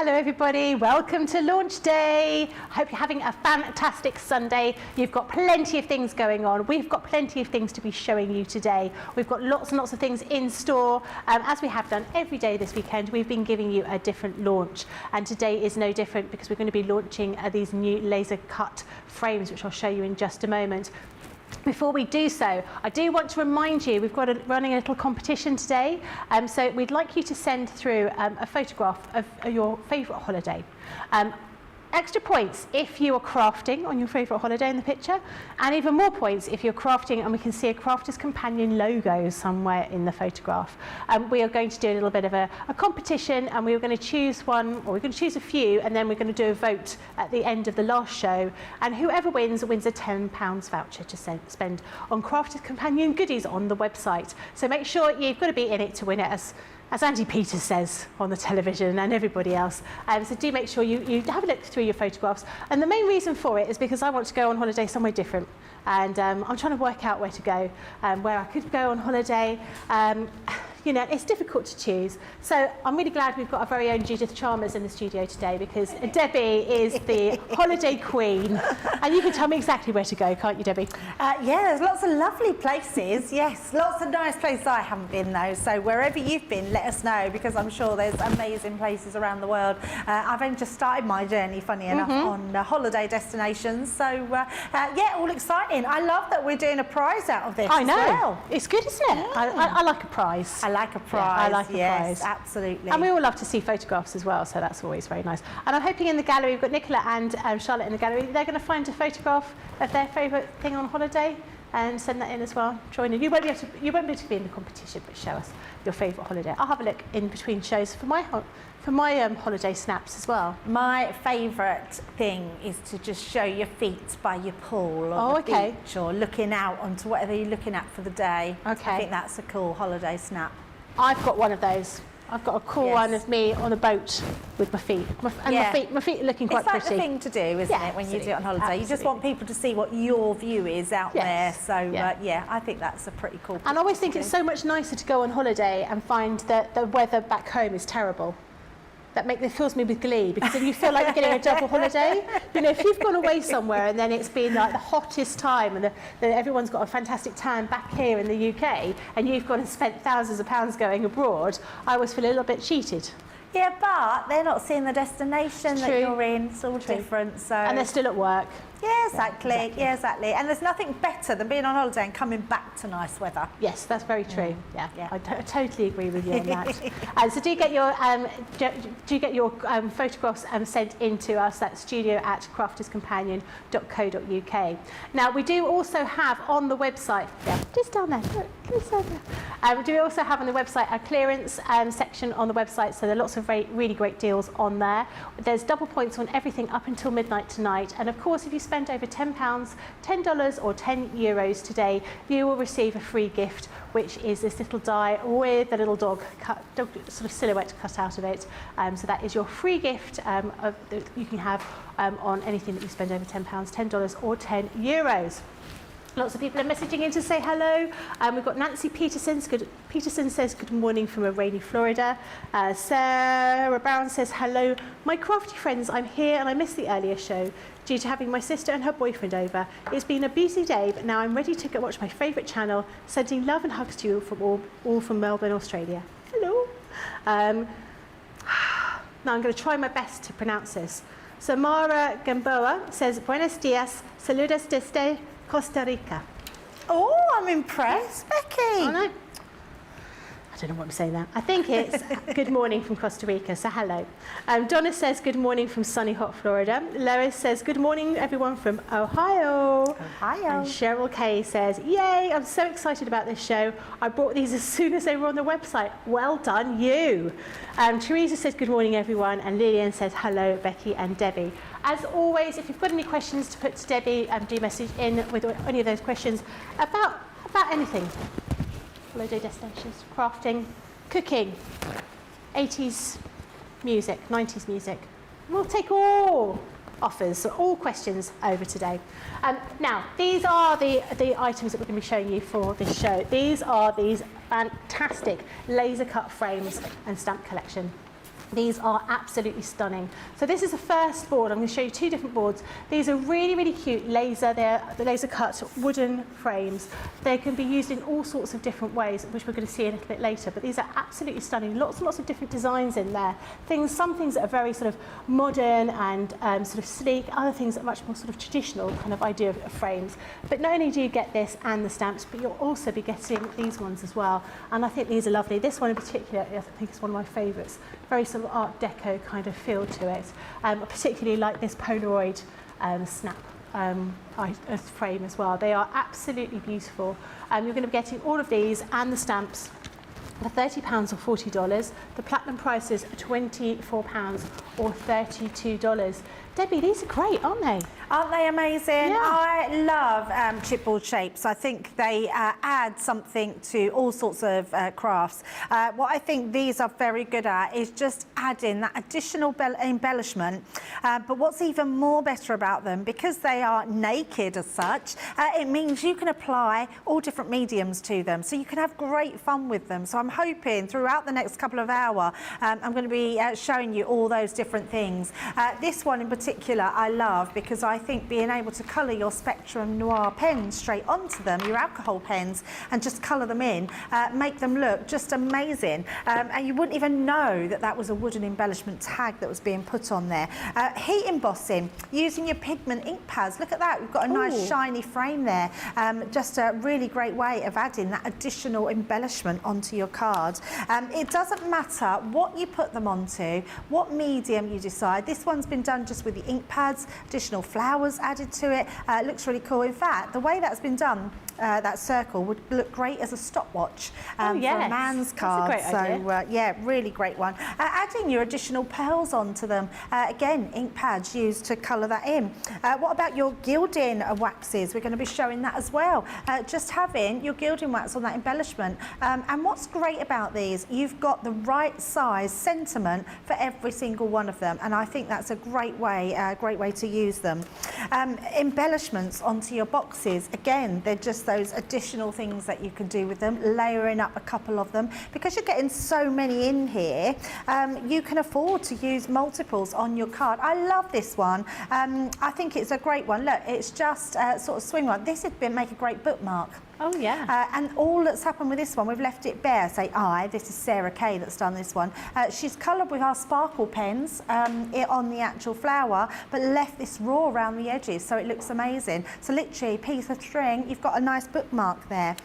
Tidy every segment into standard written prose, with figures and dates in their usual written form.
Hello everybody, welcome to launch day. I hope you're having a fantastic Sunday. You've got plenty of things going on. We've got plenty of things to be showing you today. We've got lots and lots of things in store. As we have done every day this weekend, we've been giving you a different launch. And today is no different because we're going to be launching these new laser cut frames, which I'll show you in just a moment. Before we do so, I do want to remind you we've got running a little competition today, so we'd like you to send through a photograph of your favourite holiday. Extra points if you are crafting on your favourite holiday in the picture, and even more points if you're crafting and we can see a Crafter's Companion logo somewhere in the photograph. We are going to do a little bit of a competition, and we're going to choose one, or we're going to choose a few, and then we're going to do a vote at the end of the last show, and whoever wins a £10 voucher to spend on Crafter's Companion goodies on the website. So make sure you've got to be in it to win it, as Andy Peters says on the television and everybody else. So do make sure you have a look through your photographs. And the main reason for it is because I want to go on holiday somewhere different. And I'm trying to work out where to go, where I could go on holiday. You know, it's difficult to choose. So I'm really glad we've got our very own Judith Chalmers in the studio today, because Debbie is the holiday queen. And you can tell me exactly where to go, can't you, Debbie? Yeah, there's lots of lovely places, yes. Lots of nice places I haven't been, though. So wherever you've been, let us know, because I'm sure there's amazing places around the world. I've only just started my journey, funny enough, on holiday destinations. So, yeah, all exciting. I love that we're doing a prize out of this. I know. As well. It's good, isn't it? Yeah. I like a prize. I like a prize. Yeah, I like a prize. Absolutely. And we all love to see photographs as well, so that's always very nice. And I'm hoping in the gallery, we've got Nicola and Charlotte in the gallery, they're going to find a photograph of their favourite thing on holiday and send that in as well. Join in. You won't be able to be in the competition, but show us your favourite holiday. I'll have a look in between shows for my holiday snaps as well. My favourite thing is to just show your feet by your pool or the beach, or looking out onto whatever you're looking at for the day. Okay. I think that's a cool holiday snap. I've got one of those. I've got a cool one of me on a boat with my feet. My feet are looking quite pretty. It's like the thing to do, isn't it, when you do it on holiday? Absolutely. You just want people to see what your view is out there. So, yeah, I think that's a pretty cool thing. And I always think it's so much nicer to go on holiday and find that the weather back home is terrible. That fills me with glee, because then you feel like you're getting a double holiday. You know, if you've gone away somewhere and then it's been like the hottest time and everyone's got a fantastic time back here in the UK, and you've gone and spent thousands of pounds going abroad, I always feel a little bit cheated. Yeah, but they're not seeing the destination that you're in. It's all different. So. And they're still at work. Yeah, exactly. Yeah, exactly. And there's nothing better than being on holiday and coming back to nice weather. Yes, that's very true. Yeah. I totally agree with you on that. So do get your photographs sent in to us. That's studio@crafterscompanion.co.uk. Now, we do also have on the website, just down there, we do also have on the website a clearance section on the website, so there are lots of really great deals on there. There's double points on everything up until midnight tonight, and of course, if you spend over £10, $10 or €10 today, you will receive a free gift, which is this little die with a little dog sort of silhouette cut out of it. So that is your free gift that you can have on anything that you spend over £10, $10 or €10. Lots of people are messaging in to say hello. We've got Nancy Peterson. Peterson says good morning from a rainy Florida. Sarah Brown says hello. My crafty friends, I'm here and I missed the earlier show due to having my sister and her boyfriend over. It's been a busy day, but now I'm ready to go watch my favourite channel. Sending love and hugs to you from all from Melbourne, Australia. Hello. Now I'm going to try my best to pronounce this. Samara Gamboa says buenos dias, saludos desde Costa Rica. Oh, I'm impressed, Becky. Oh, no. I don't know what I'm saying there. I think it's good morning from Costa Rica, so hello. Donna says good morning from sunny hot Florida. Lois says good morning everyone from Ohio. And Cheryl Kay says, yay, I'm so excited about this show. I bought these as soon as they were on the website. Well done, you. Teresa says good morning everyone, and Lillian says hello, Becky and Debbie. As always, if you've got any questions to put to Debbie, do message in with any of those questions about anything. Holiday destinations, crafting, cooking, 80s music, 90s music. We'll take all offers, so all questions over today. Now, these are the items that we're going to be showing you for this show. These are these fantastic laser cut frames and stamp collection. These are absolutely stunning. So this is the first board. I'm going to show you two different boards. These are really, really cute laser. They're the laser cut wooden frames. They can be used in all sorts of different ways, which we're going to see a little bit later. But these are absolutely stunning. Lots and lots of different designs in there. Some things that are very sort of modern and sort of sleek. Other things that are much more sort of traditional kind of idea of frames. But not only do you get this and the stamps, but you'll also be getting these ones as well. And I think these are lovely. This one in particular, I think is one of my favourites. Very sort of Art Deco kind of feel to it. I particularly like this Polaroid snap frame as well. They are absolutely beautiful. You're going to be getting all of these and the stamps for £30 or $40. The platinum prices are £24 or $32. Debbie, these are great, aren't they? Aren't they amazing? Yeah. I love chipboard shapes. I think they add something to all sorts of crafts. What I think these are very good at is just adding that additional embellishment. But what's even more better about them, because they are naked as such, it means you can apply all different mediums to them. So you can have great fun with them. So I'm hoping throughout the next couple of hours, I'm going to be showing you all those different things. This one in particular I love because I think being able to colour your Spectrum Noir pens straight onto them, your alcohol pens, and just colour them in, make them look just amazing. And you wouldn't even know that that was a wooden embellishment tag that was being put on there. Heat embossing, using your pigment ink pads. Look at that, we've got a nice shiny frame there. Just a really great way of adding that additional embellishment onto your card. It doesn't matter what you put them onto, what medium you decide. This one's been done just with the ink pads, additional flowers added to it. It looks really cool. In fact, the way that's been done, that circle would look great as a stopwatch for a man's card. That's a great idea. Yeah, really great one. Adding your additional pearls onto them. Again, ink pads used to colour that in. What about your gilding waxes? We're going to be showing that as well. Just having your gilding wax on that embellishment. And what's great about these, you've got the right size sentiment for every single one of them. And I think that's a great way to use them. Embellishments onto your boxes. Again, they're just those additional things that you can do with them, layering up a couple of them. Because you're getting so many in here, you can afford to use multiples on your card. I love this one. I think it's a great one. Look, it's just sort of swing one. This would make a great bookmark. Oh, yeah. And all that's happened with this one, we've left it bare. Say this is Sarah Kay that's done this one. She's coloured with our sparkle pens on the actual flower, but left this raw around the edges, so it looks amazing. So literally, a piece of string, you've got a nice bookmark there.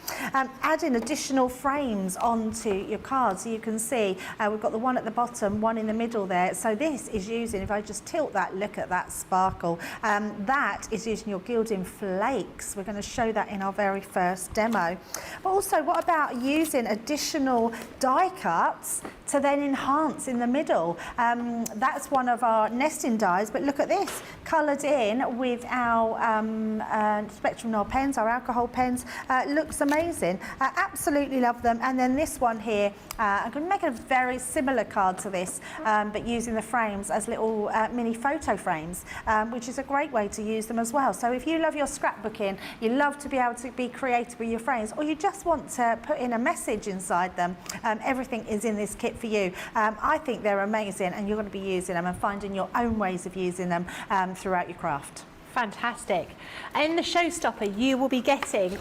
Adding additional frames onto your card, so you can see we've got the one at the bottom, one in the middle there. So this is using, if I just tilt that, look at that sparkle. That is using your gilding flakes. We're going to show that in our very first demo. But also, what about using additional die cuts to then enhance in the middle? That's one of our nesting dies, but look at this, coloured in with our Spectrum Noir pens, our alcohol pens. Looks amazing. Absolutely love them. And then this one here, I'm going to make a very similar card to this, but using the frames as little mini photo frames, which is a great way to use them as well. So if you love your scrapbooking, you love to be able to be creative with your frames, or you just want to put in a message inside them, everything is in this kit for you. I think they're amazing, and you're going to be using them and finding your own ways of using them throughout your craft. Fantastic. In the Showstopper, you will be getting,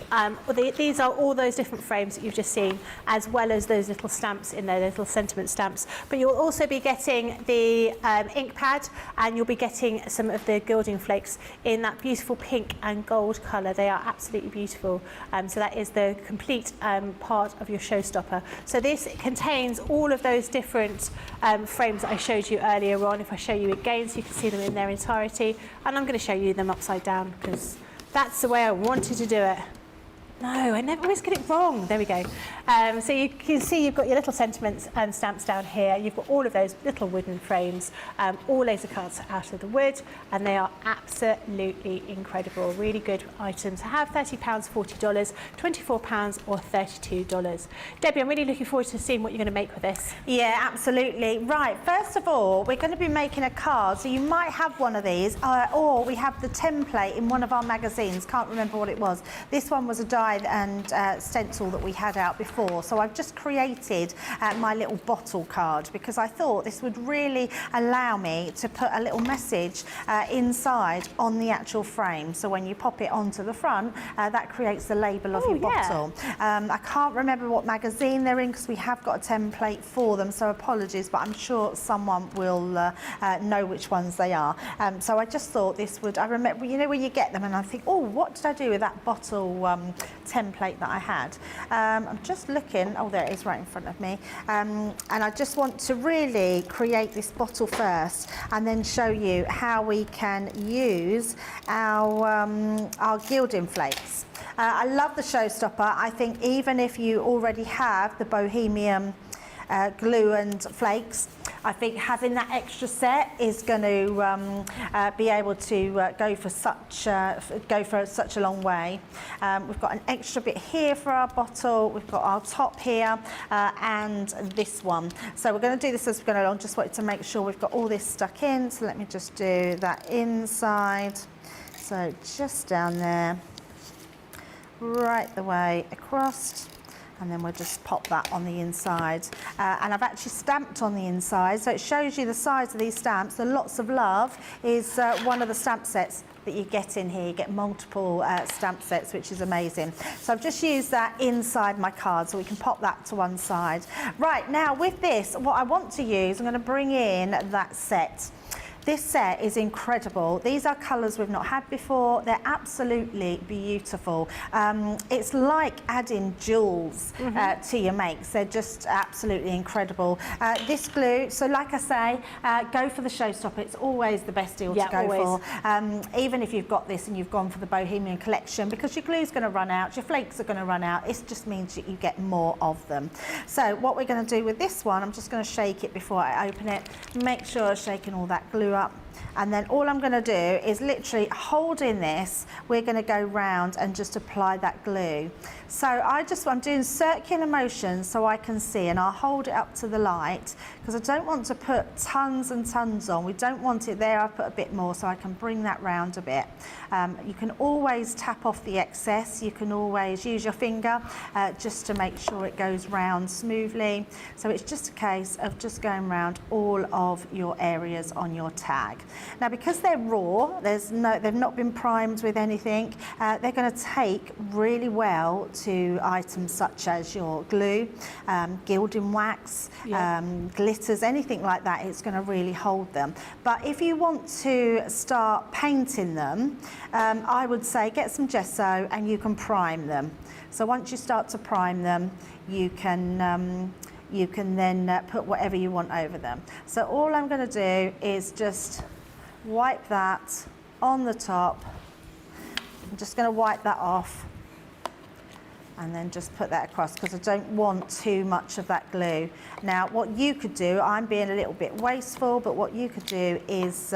these are all those different frames that you've just seen, as well as those little stamps in there, little sentiment stamps. But you'll also be getting the ink pad, and you'll be getting some of the gilding flakes in that beautiful pink and gold colour. They are absolutely beautiful. So that is the complete part of your Showstopper. So this contains all of those different frames that I showed you earlier on. If I show you again, so you can see them in their entirety. And I'm going to show you them upside down because that's the way I wanted to do it. No, I never always get it wrong. There we go. So you can see you've got your little sentiments and stamps down here. You've got all of those little wooden frames, all laser cuts out of the wood, and they are absolutely incredible. Really good items to have. £30, $40, £24 or $32. Debbie, I'm really looking forward to seeing what you're going to make with this. Yeah, absolutely. Right, first of all, we're going to be making a card. So you might have one of these, or we have the template in one of our magazines. Can't remember what it was. This one was a die die and stencil that we had out before. So I've just created my little bottle card because I thought this would really allow me to put a little message inside on the actual frame. So when you pop it onto the front, that creates the label of your bottle. I can't remember what magazine they're in because we have got a template for them, so apologies, but I'm sure someone will know which ones they are. So I just thought this would, I remember, you know, when you get them and I think, oh, what did I do with that bottle template that I had? I'm just looking, oh, there it is right in front of me. And I just want to really create this bottle first and then show you how we can use our gilding flakes. I love the Showstopper. I think even if you already have the Bohemian glue and flakes, I think having that extra set is going to be able to go for such a long way. We've got an extra bit here for our bottle. We've got our top here and this one. So we're going to do this as we're going along. Just wanted to make sure we've got all this stuck in. So let me just do that inside. So just down there, right the way across. And then we'll just pop that on the inside. And I've actually stamped on the inside, so it shows you the size of these stamps. The Lots of Love is one of the stamp sets that you get in here. You get multiple stamp sets, which is amazing. So I've just used that inside my card, so we can pop that to one side. Right, now with this, what I want to use, I'm going to bring in that set. This set is incredible. These are colours we've not had before. They're absolutely beautiful. It's like adding jewels to your makes. They're just absolutely incredible. This glue, so like I say, go for the Showstopper. It's always the best deal to go for. Even if you've got this and you've gone for the Bohemian collection, because your glue's going to run out, your flakes are going to run out. It just means that you get more of them. So what we're going to do with this one, I'm just going to shake it before I open it. Make sure I'm shaking all that glue up, and then all I'm going to do is literally hold in this. We're going to go round and just apply that glue. So I'm doing circular motions so I can see, and I'll hold it up to the light because I don't want to put tons and tons on. We don't want it there. I'll put a bit more so I can bring that round a bit. You can always tap off the excess. You can always use your finger just to make sure it goes round smoothly. So it's just a case of just going round all of your areas on your tag. Now, because they're raw, they've not been primed with anything, they're going to take really well to items such as your glue, gilding wax, glitters, anything like that. It's going to really hold them. But if you want to start painting them, I would say get some gesso and you can prime them. So once you start to prime them, you can then put whatever you want over them. So all I'm going to do is just wipe that on the top. I'm just going to wipe that off and then just put that across because I don't want too much of that glue. Now what you could do, I'm being a little bit wasteful, but what you could do is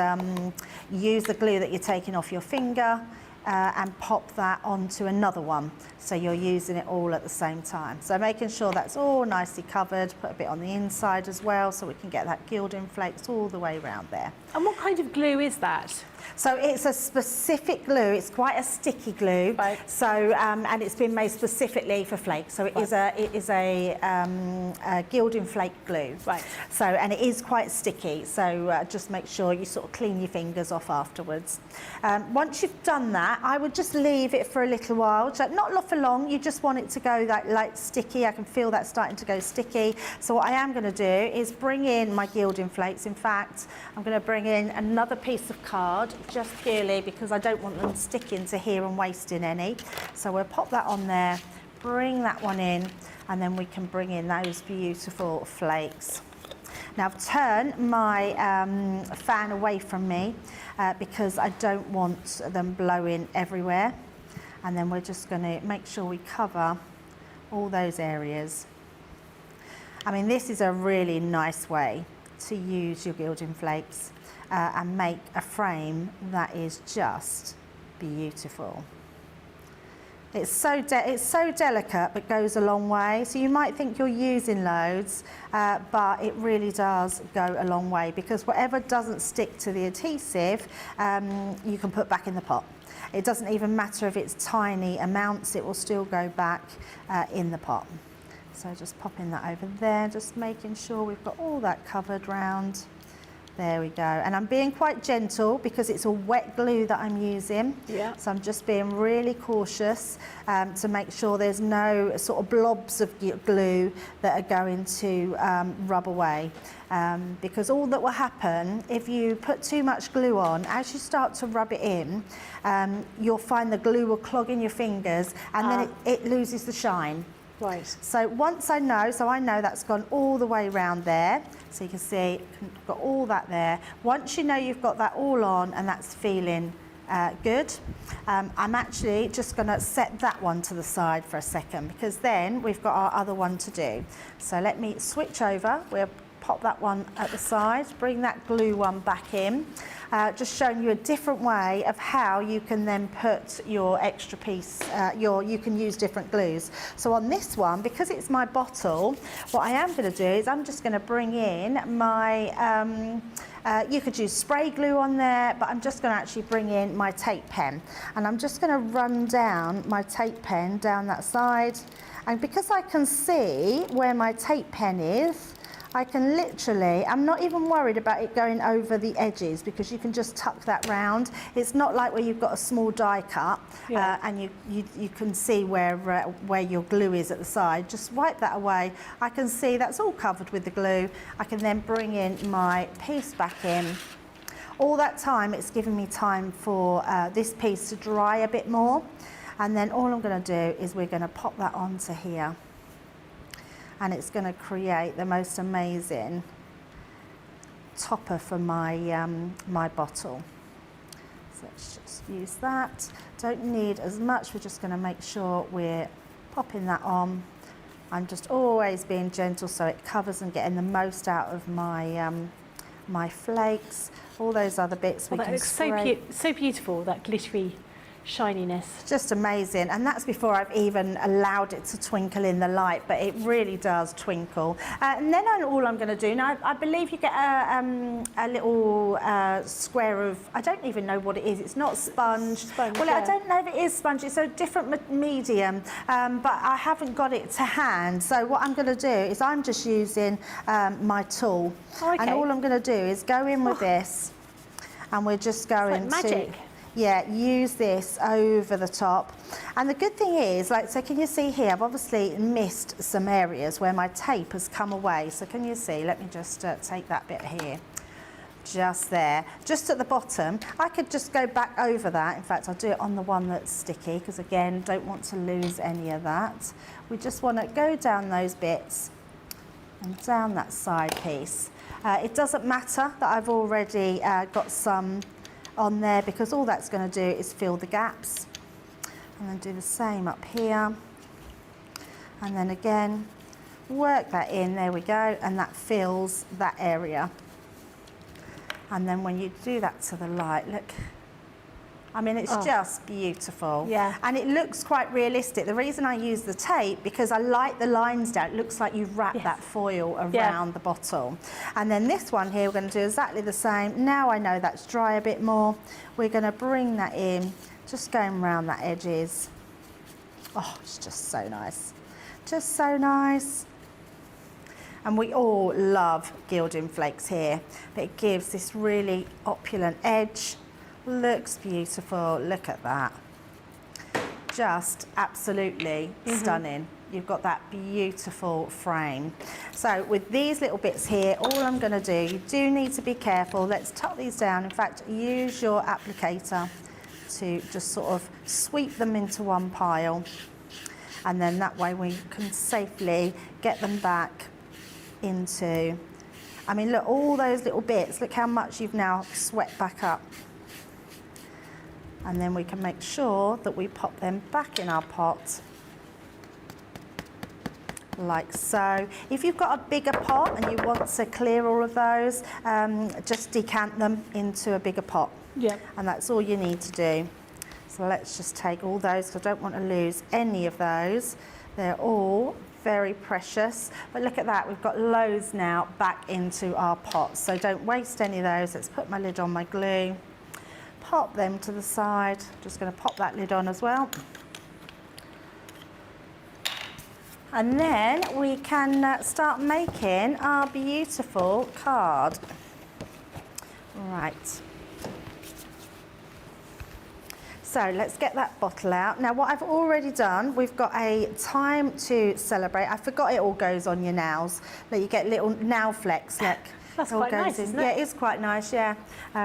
use the glue that you're taking off your finger and pop that onto another one. So you're using it all at the same time. So making sure that's all nicely covered, put a bit on the inside as well so we can get that gilding flakes all the way around there. And what kind of glue is that? So it's a specific glue. It's quite a sticky glue. Right. So and it's been made specifically for flakes. So it is a gilding flake glue. Right. So and it is quite sticky. So just make sure you sort of clean your fingers off afterwards. Once you've done that, I would just leave it for a little while. So not for long. You just want it to go that like sticky. I can feel that starting to go sticky. So what I am going to do is bring in my gilding flakes. In fact, I'm going to bring in another piece of card, just purely because I don't want them sticking to here and wasting any. So we'll pop that on there, bring that one in, and then we can bring in those beautiful flakes. Now I've turned my fan away from me because I don't want them blowing everywhere. And then we're just going to make sure we cover all those areas. I mean, this is a really nice way to use your gilding flakes and make a frame that is just beautiful. It's so delicate, but goes a long way. So you might think you're using loads, but it really does go a long way, because whatever doesn't stick to the adhesive, you can put back in the pot. It doesn't even matter if it's tiny amounts, it will still go back in the pot. So just popping that over there, just making sure we've got all that covered round. There we go. And I'm being quite gentle because it's a wet glue that I'm using. Yeah. So I'm just being really cautious to make sure there's no sort of blobs of glue that are going to rub away. Because all that will happen if you put too much glue on, as you start to rub it in, you'll find the glue will clog in your fingers, and then it loses the shine. Right. So once I know that's gone all the way around there, so you can see I've got all that there. Once you know you've got that all on and that's feeling good, I'm actually just going to set that one to the side for a second, because then we've got our other one to do. So let me switch over. We'll pop that one at the side, bring that glue one back in. Just showing you a different way of how you can then put your extra piece, you can use different glues. So on this one, because it's my bottle, what I am going to do is I'm just going to bring in my, you could use spray glue on there, but I'm just going to actually bring in my tape pen. And I'm just going to run down my tape pen down that side. And because I can see where my tape pen is, I can literally, I'm not even worried about it going over the edges, because you can just tuck that round. It's not like where you've got a small die cut, and you can see where your glue is at the side. Just wipe that away. I can see that's all covered with the glue. I can then bring in my piece back in. All that time, it's giving me time for this piece to dry a bit more. And then all I'm going to do is we're going to pop that onto here. And it's going to create the most amazing topper for my, my bottle. So let's just use that. Don't need as much, we're just going to make sure we're popping that on. I'm just always being gentle so it covers and getting the most out of my, my flakes. All those other bits we that can looks spray. so beautiful, that glittery shininess. Just amazing, and that's before I've even allowed it to twinkle in the light, but it really does twinkle. And then all I'm going to do now, I believe you get a little square of, I don't even know what it is. It's not sponge. Well, yeah. I don't know if it is sponge. It's a different medium, but I haven't got it to hand. So what I'm going to do is I'm just using my tool, and all I'm going to do is go in with this, and we're just going like magic. Yeah, use this over the top. And the good thing is, like, so can you see here, I've obviously missed some areas where my tape has come away. So can you see, let me just take that bit here, just there, just at the bottom. I could just go back over that. In fact, I'll do it on the one that's sticky, because again, don't want to lose any of that. We just want to go down those bits and down that side piece. It doesn't matter that I've already got some on there, because all that's going to do is fill the gaps. And then do the same up here, and then again work that in, there we go, and that fills that area. And then when you do that to the light, look, I mean, it's just beautiful. Yeah. And it looks quite realistic. The reason I use the tape, because I like the lines down. It looks like you've wrapped that foil around the bottle. And then this one here, we're going to do exactly the same. Now I know that's dry a bit more. We're going to bring that in, just going around that edges. Oh, it's just so nice. Just so nice. And we all love gilding flakes here, but it gives this really opulent edge. Looks beautiful, look at that. Just absolutely stunning. You've got that beautiful frame. So with these little bits here, all I'm going to do, you do need to be careful. Let's tuck these down. In fact, use your applicator to just sort of sweep them into one pile. And then that way we can safely get them back into, I mean, look, all those little bits, look how much you've now swept back up. And then we can make sure that we pop them back in our pot, like so. If you've got a bigger pot and you want to clear all of those, just decant them into a bigger pot. Yeah. And that's all you need to do. So let's just take all those, because I don't want to lose any of those. They're all very precious. But look at that, we've got loads now back into our pot. So don't waste any of those. Let's put my lid on my glue. Pop them to the side. Just going to pop that lid on as well. And then we can start making our beautiful card. Right. So let's get that bottle out. Now what I've already done, we've got a time to celebrate. I forgot it all goes on your nails. Like you get little nail flecks. Like That's quite nice, isn't it? Yeah, it is quite nice, yeah,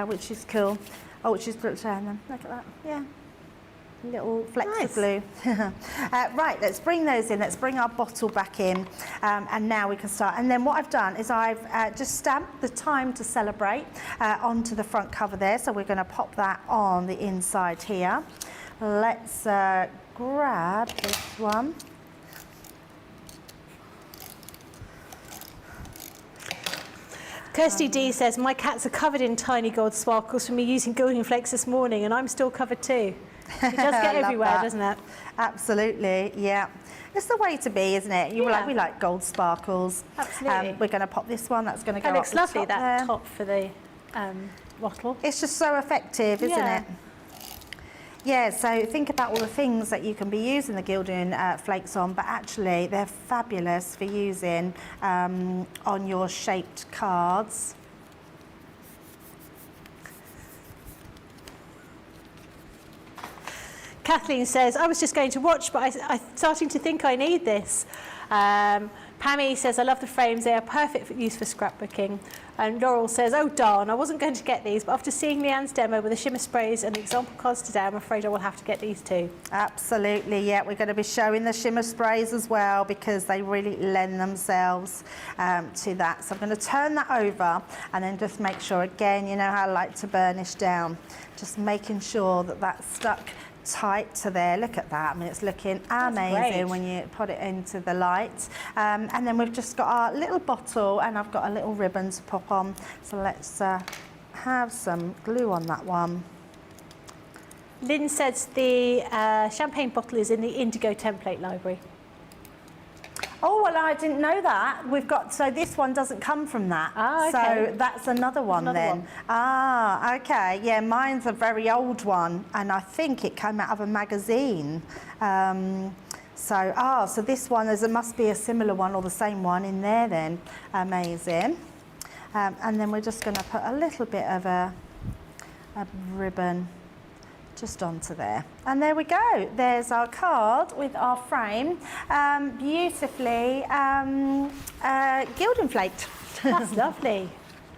which is cool. Oh, which is look at that, yeah. Little flecks of glue. Right, let's bring those in. Let's bring our bottle back in, and now we can start. And then what I've done is I've just stamped the time to celebrate onto the front cover there. So we're going to pop that on the inside here. Let's grab this one. Kirsty D says, my cats are covered in tiny gold sparkles from me using gilding flakes this morning, and I'm still covered too. It does get everywhere, doesn't it? Absolutely, yeah. It's the way to be, isn't it? We like gold sparkles. Absolutely. We're going to pop this one. That's going to go That up looks the lovely, top that there. top for the bottle. It's just so effective, isn't Yeah. it? Yeah, so think about all the things that you can be using the gilding flakes on, but actually they're fabulous for using on your shaped cards. Kathleen says, I was just going to watch, but I'm starting to think I need this. Pammy says, I love the frames. They are perfect for use for scrapbooking. And Laurel says, oh darn, I wasn't going to get these, but after seeing Leanne's demo with the shimmer sprays and the example cards today, I'm afraid I will have to get these too. Absolutely, yeah. We're going to be showing the shimmer sprays as well, because they really lend themselves to that. So I'm going to turn that over and then just make sure, again, you know how I like to burnish down. Just making sure that that's stuck tight to there. Look at that. I mean, it's looking amazing when you put it into the light. And then we've just got our little bottle, and I've got a little ribbon to pop on. So let's have some glue on that one. Lynn says the champagne bottle is in the Indigo template library. Oh, well, I didn't know that. We've got, so this one doesn't come from that. Ah, okay. So that's another one then. Ah, okay. Yeah, mine's a very old one, and I think it came out of a magazine. So this one is, it must be a similar one or the same one in there then. Amazing. And then we're just going to put a little bit of a ribbon just onto there. And there we go. There's our card with our frame, beautifully gilding flaked. That's lovely.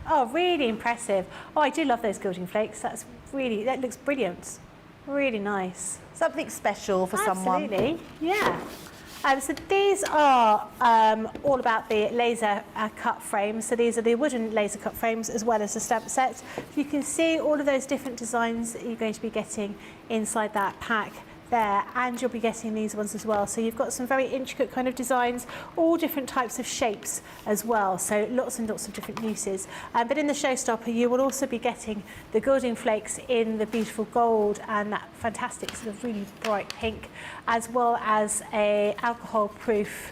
Oh, really impressive. Oh, I do love those gilding flakes. That looks brilliant. Really nice. Something special for someone. Absolutely, yeah. So these are all about the laser cut frames. So these are the wooden laser cut frames as well as the stamp set. You can see all of those different designs that you're going to be getting inside that pack there, and you'll be getting these ones as well. So you've got some very intricate kind of designs, all different types of shapes as well. So lots and lots of different uses. But in the Showstopper, you will also be getting the gilding flakes in the beautiful gold and that fantastic sort of really bright pink, as well as a alcohol-proof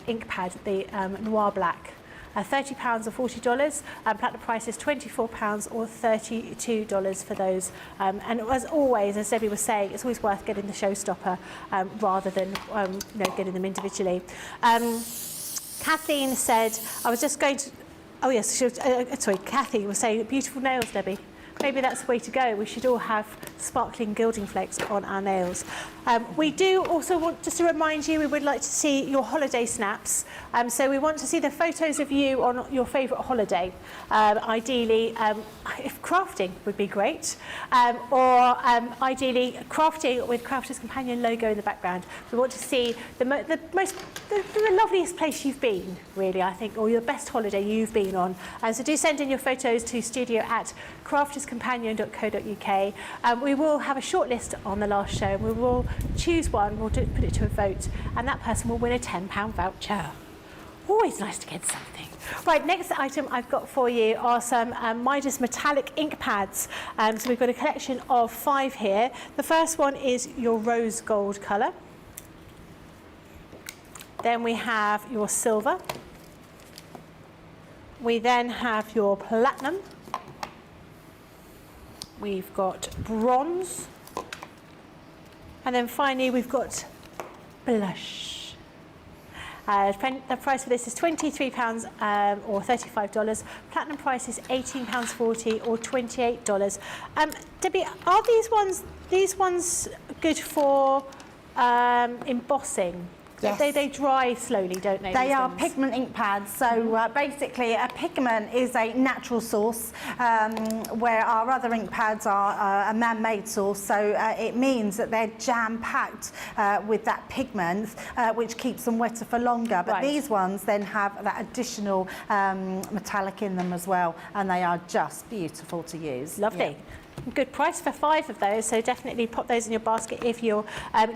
ink pad, the Noir Black. £30 or $40, platinum price is £24 or $32 for those. And as always, as Debbie was saying, it's always worth getting the Showstopper rather than getting them individually. Kathleen said, I was just going to, oh yes, Kathy was saying, beautiful nails, Debbie. Maybe that's the way to go. We should all have sparkling gilding flakes on our nails. We do also want, just to remind you, we would like to see your holiday snaps. So we want to see the photos of you on your favourite holiday. Ideally, if crafting would be great, or ideally crafting with Crafter's Companion logo in the background. We want to see the loveliest place you've been, really, I think, or your best holiday you've been on. So do send in your photos to studio@crafterscompanion.co.uk. We will have a short list on the last show. We will choose one, put it to a vote, and that person will win a £10 voucher. Always nice to get something. Right, next item I've got for you are some Midas metallic ink pads. So we've got a collection of 5 here. The first one is your rose gold colour. Then we have your silver. We then have your platinum. We've got bronze. And then finally we've got blush. The price for this is £23 or $35. Platinum price is £18.40 or $28. Debbie, are these ones good for embossing? Yes. They dry slowly, don't they? They these are ones? pigment ink pads. So basically, a pigment is a natural source, where our other ink pads are a man-made source. So it means that they're jam-packed with that pigment, which keeps them wetter for longer. But Right. these ones then have that additional metallic in them as well, and they are just beautiful to use. Lovely. Yeah. Good price for 5 of those, so definitely pop those in your basket if you're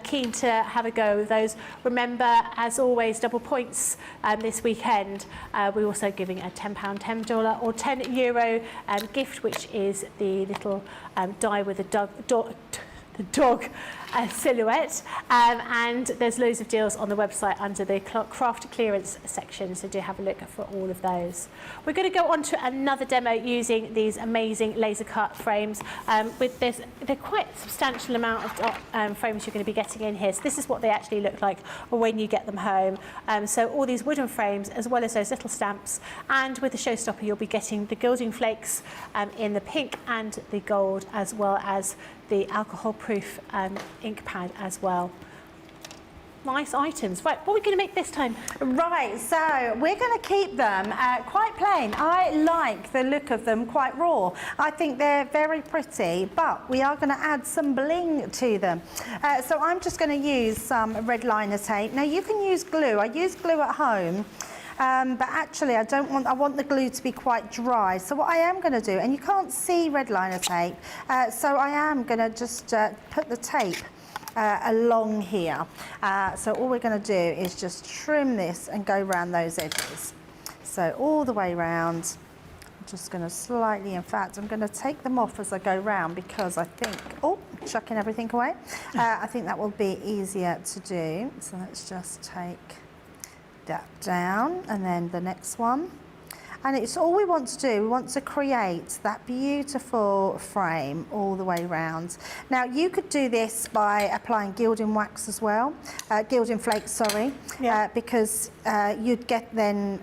keen to have a go with those. Remember, as always, double points this weekend. We're also giving a £10, $10 or €10 gift, which is the little die with the dog silhouette, and there's loads of deals on the website under the craft clearance section, so do have a look for all of those. We're going to go on to another demo using these amazing laser cut frames. With this, they're quite a substantial amount of frames you're going to be getting in here, so this is what they actually look like when you get them home. So all these wooden frames as well as those little stamps, and with the Showstopper you'll be getting the gilding flakes in the pink and the gold, as well as the alcohol proof ink pad as well. Nice items. Right, what are we going to make this time? Right, so we're going to keep them quite plain. I like the look of them quite raw. I think they're very pretty, but we are going to add some bling to them. So I'm just going to use some red liner tape. Now you can use glue. I use glue at home. But actually I want the glue to be quite dry. So what I am going to do, and you can't see red liner tape, so I am going to just put the tape along here. So all we're going to do is just trim this and go around those edges. So all the way around. I'm just going to slightly, in fact, I'm going to take them off as I go round, because I think, chucking everything away. I think that will be easier to do. So let's just take that down, and then the next one, and it's all we want to do. We want to create that beautiful frame all the way round. Now you could do this by applying gilding wax as well, gilding flakes, sorry, because you'd get then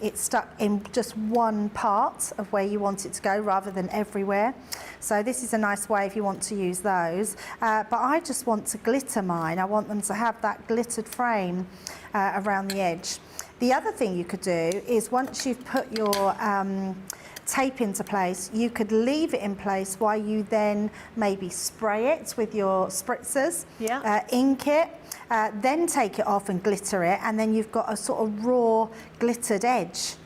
it stuck in just one part of where you want it to go rather than everywhere. So this is a nice way if you want to use those, but I just want to glitter mine. I want them to have that glittered frame around the edge. The other thing you could do is, once you've put your tape into place, you could leave it in place while you then maybe spray it with your spritzers, ink it, then take it off and glitter it, and then you've got a sort of raw glittered edge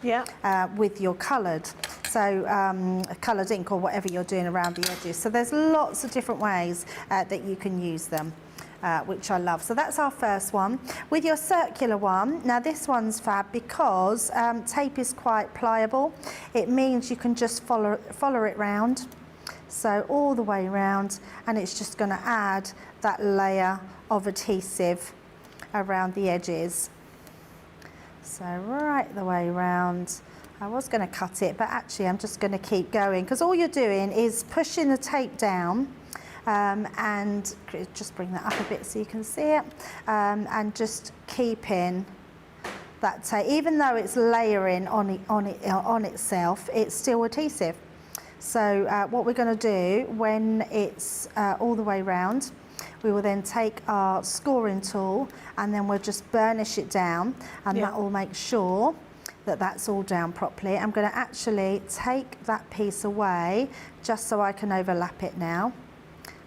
with your coloured. So coloured ink or whatever you're doing around the edges. So there's lots of different ways that you can use them. Which I love. So that's our first one. With your circular one, now this one's fab because tape is quite pliable. It means you can just follow it round. So all the way round, and it's just going to add that layer of adhesive around the edges. So right the way round. I was going to cut it, but actually I'm just going to keep going, because all you're doing is pushing the tape down. And just bring that up a bit so you can see it, and just keeping that tape, even though it's layering on itself, it's still adhesive. So what we're going to do when it's all the way round, we will then take our scoring tool and then we'll just burnish it down, and that will make sure that that's all down properly. I'm going to actually take that piece away just so I can overlap it now.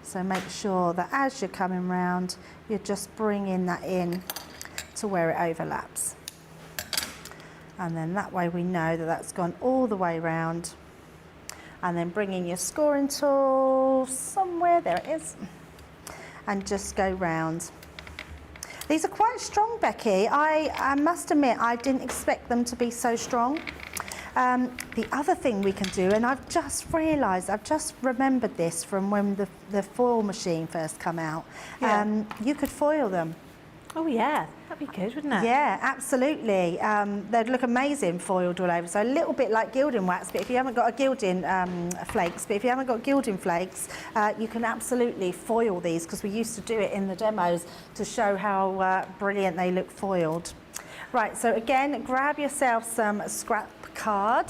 So make sure that as you're coming round, you're just bringing that in to where it overlaps. And then that way we know that that's gone all the way round. And then bringing your scoring tool somewhere, there it is, and just go round. These are quite strong, Becky. I must admit, I didn't expect them to be so strong. The other thing we can do, and I've just realised, I've just remembered this from when the foil machine first come out. Yeah. You could foil them. Oh yeah, that'd be good, wouldn't it? Yeah, absolutely. They'd look amazing foiled all over. So a little bit like gilding wax, but if you haven't got a gilding flakes, you can absolutely foil these, because we used to do it in the demos to show how brilliant they look foiled. Right, so again, grab yourself some scrap card,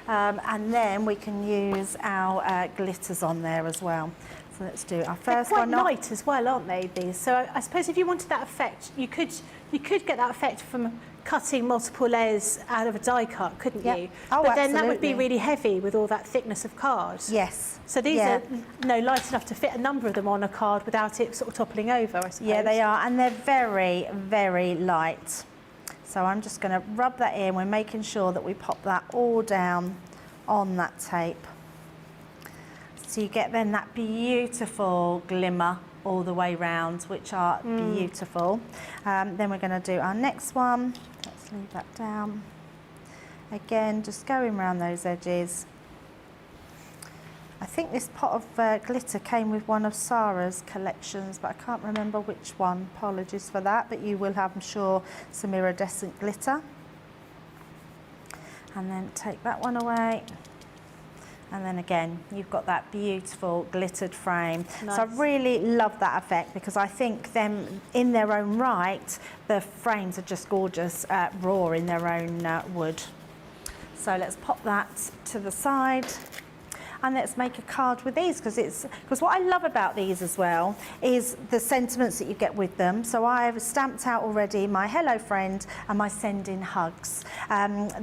and then we can use our glitters on there as well. So let's do our first one. They're quite light as well, aren't they, these? So I suppose if you wanted that effect, you could get that effect from cutting multiple layers out of a die cut, couldn't you? Oh, but then that would be absolutely. really heavy with all that thickness of card. Yes. So these are light enough to fit a number of them on a card without it sort of toppling over, I suppose. Yeah, they are, and they're very, very light. So I'm just going to rub that in. We're making sure that we pop that all down on that tape. So you get then that beautiful glimmer all the way round, which are beautiful. Then we're going to do our next one. Let's leave that down. Again, just going around those edges. I think this pot of glitter came with one of Sarah's collections, but I can't remember which one. Apologies for that, but you will have, I'm sure, some iridescent glitter. And then take that one away. And then again, you've got that beautiful glittered frame. Nice. So I really love that effect, because I think them in their own right, the frames are just gorgeous, raw in their own wood. So let's pop that to the side. And let's make a card with these, because what I love about these as well is the sentiments that you get with them. So I've stamped out already my hello friend and my sending hugs.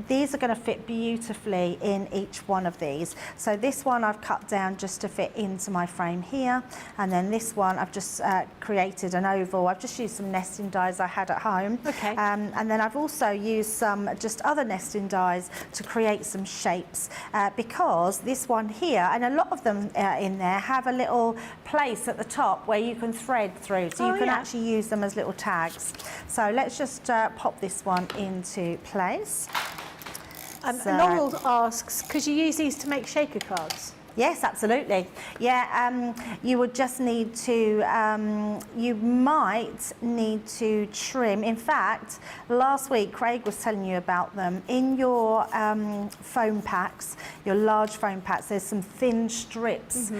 These are going to fit beautifully in each one of these. So this one I've cut down just to fit into my frame here, and then this one I've just created an oval. I've just used some nesting dies I had at home. Okay. And then I've also used some just other nesting dies to create some shapes, because this one here, and a lot of them in there have a little place at the top where you can thread through, so you can actually use them as little tags. So let's just pop this one into place. Laurel asks, could you use these to make shaker cards? Yes, absolutely. Yeah, you would just need to, you might need to trim. In fact, last week Craig was telling you about them. In your foam packs, your large foam packs, there's some thin strips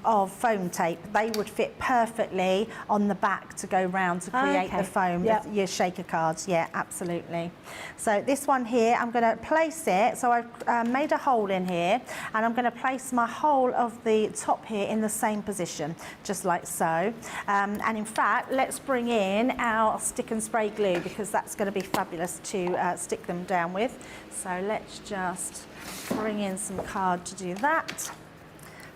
of foam tape. They would fit perfectly on the back to go round to create the foam, your shaker cards. Yeah, absolutely. So this one here, I'm going to place it. So I've made a hole in here, and I'm going to place my whole of the top here in the same position, just like so. And in fact, let's bring in our stick and spray glue, because that's going to be fabulous to stick them down with. So let's just bring in some card to do that.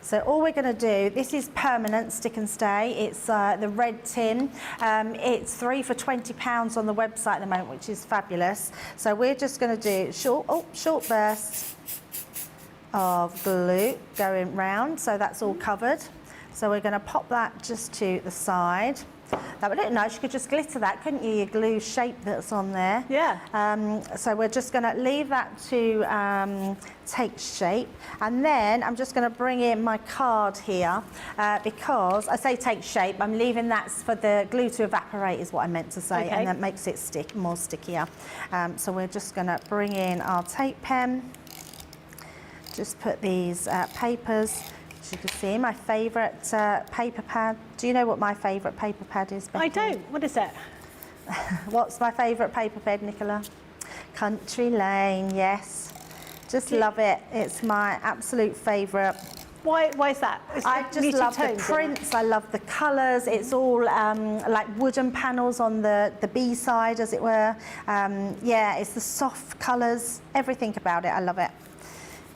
So all we're going to do, this is permanent stick and stay. It's the red tin. It's 3 for £20 on the website at the moment, which is fabulous. So we're just going to do short bursts of glue going round, so that's all covered. So we're going to pop that just to the side. That would look nice. You could just glitter that, couldn't you? Your glue shape that's on there. Yeah. So we're just going to leave that to take shape, and then I'm just going to bring in my card here, because I say take shape, I'm leaving that for the glue to evaporate, is what I meant to say, and that makes it more stickier. So we're just going to bring in our tape pen. Just put these papers, as you can see, my favourite paper pad. Do you know what my favourite paper pad is, Becky? I don't. What is it? What's my favourite paper pad, Nicola? Country Lane, yes. Just love it. It's my absolute favourite. Why is that? I just love the prints, I love the colours. It's all like wooden panels on the B side, as it were. Yeah, it's the soft colours, everything about it, I love it.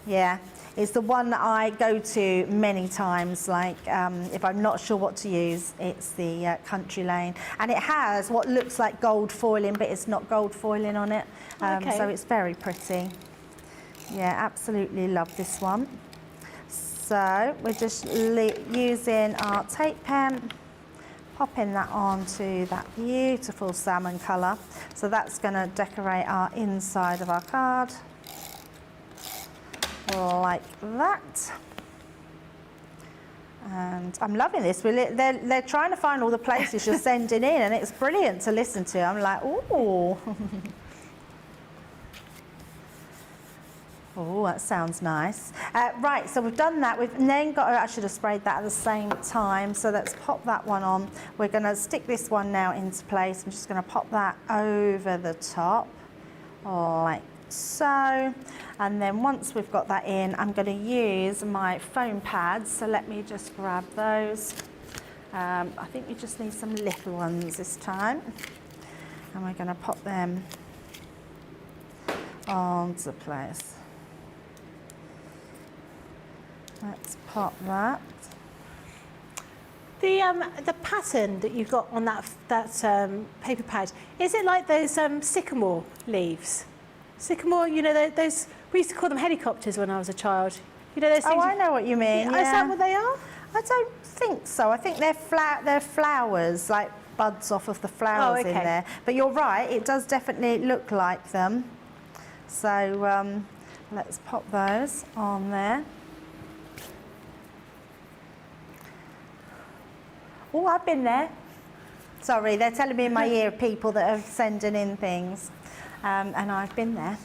Yeah, it's the one that I go to many times, like if I'm not sure what to use, it's the Country Lane. And it has what looks like gold foiling, but it's not gold foiling on it. So it's very pretty. Yeah, absolutely love this one. So we're just using our tape pen, Popping that onto that beautiful salmon colour. So that's going to decorate our inside of our card. Like that. And I'm loving this. They're trying to find all the places you're sending in, and it's brilliant to listen to. I'm like, ooh. Oh, that sounds nice. Right, so we've done that. We've then got, I should have sprayed that at the same time. So let's pop that one on. We're going to stick this one now into place. I'm just going to pop that over the top, like so. And then once we've got that in, I'm going to use my foam pads. So let me just grab those. I think we just need some little ones this time. And we're going to pop them onto place. Let's pop that. The pattern that you've got on that paper pad, is it like those sycamore leaves? Sycamore, you know, those, we used to call them helicopters when I was a child. You know those things? Oh, I know what you mean. Yeah. Is that what they are? I don't think so. I think they're flowers, like buds off of the flowers in there. But you're right, it does definitely look like them. So let's pop those on there. Oh, I've been there. Sorry, they're telling me in my ear people that are sending in things. And I've been there.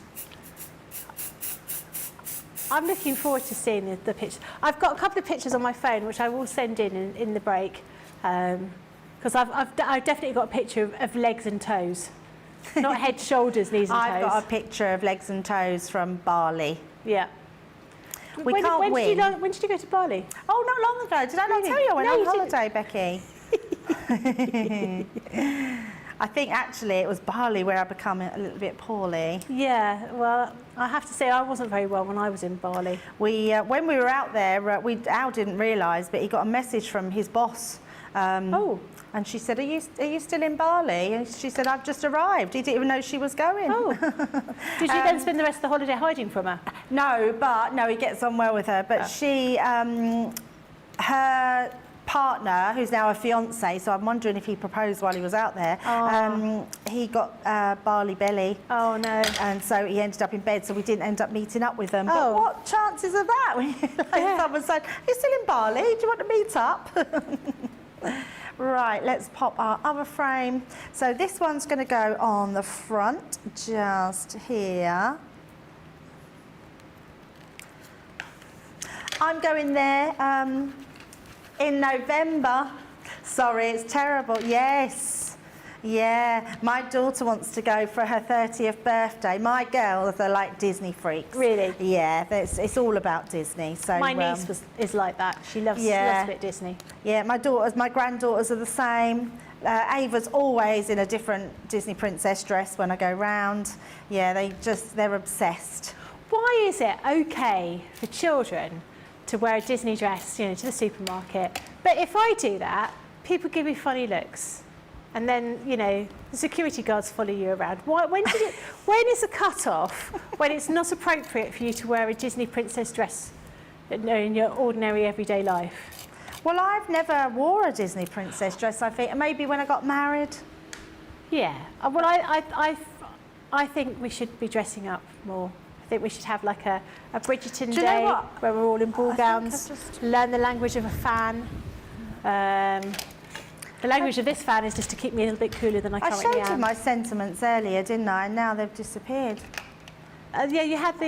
I'm looking forward to seeing the pictures. I've got a couple of pictures on my phone, which I will send in the break. Because I've definitely got a picture of legs and toes. Not head, shoulders, knees and toes. I've got a picture of legs and toes from Bali. Yeah. When did you go to Bali? Oh, not long ago. Did I not tell you I went on holiday, Becky? I think actually it was Bali where I became a little bit poorly. Yeah, well, I have to say I wasn't very well when I was in Bali. When we were out there, Al didn't realise, but he got a message from his boss. And she said, are you still in Bali? And she said, I've just arrived. He didn't even know she was going. Oh. Did you then spend the rest of the holiday hiding from her? No, he gets on well with her. But she, her partner, who's now a fiance, so I'm wondering if he proposed while he was out there, he got Bali belly. Oh, no. And so he ended up in bed, so we didn't end up meeting up with them. But what chances of that? Someone said, you're still in Bali, do you want to meet up? Right, let's pop our other frame. So this one's going to go on the front, just here. I'm going there in November. Sorry, it's terrible. Yes. Yeah, my daughter wants to go for her 30th birthday. My girls are like Disney freaks. Really? Yeah, it's all about Disney. So my niece is like that. She loves a bit Disney. Yeah, my granddaughters are the same. Ava's always in a different Disney princess dress when I go round. Yeah, they're obsessed. Why is it okay for children to wear a Disney dress, to the supermarket? But if I do that, people give me funny looks. And then, the security guards follow you around. When is the cut-off when it's not appropriate for you to wear a Disney princess dress in your ordinary everyday life? Well, I've never wore a Disney princess dress, I think. Maybe when I got married. Yeah. Well, I think we should be dressing up more. I think we should have like a Bridgerton day where we're all in ball gowns, learn the language of a fan. The language of this fan is just to keep me a little bit cooler than I currently am. I showed you my sentiments earlier, didn't I? And now they've disappeared. Yeah, you had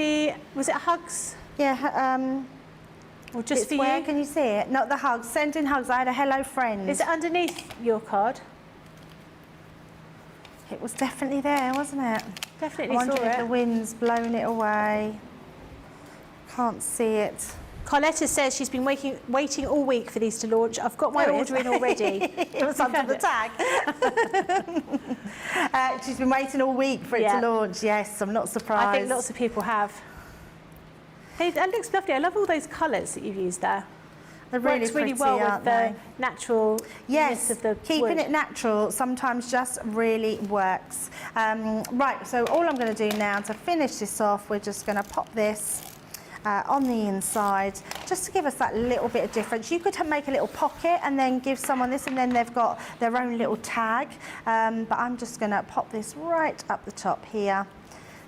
was it hugs? Yeah, or just for where you? Can you see it? Not the hugs, sending hugs. I had a hello friend. Is it underneath your card? It was definitely there, wasn't it? Definitely I saw wonder if it. the wind's blown it away. Can't see it. Carletta says she's been waiting all week for these to launch. I've got my order in already. It was under the tag. She's been waiting all week for it to launch. Yes, I'm not surprised. I think lots of people have. Hey, that looks lovely. I love all those colours that you've used there. They're really works really pretty, well with the naturalness of the keeping wood. it natural sometimes just really works. Right, so all I'm going to do now to finish this off, we're just going to pop this on the inside, just to give us that little bit of difference. You could make a little pocket and then give someone this, and then they've got their own little tag. But I'm just going to pop this right up the top here,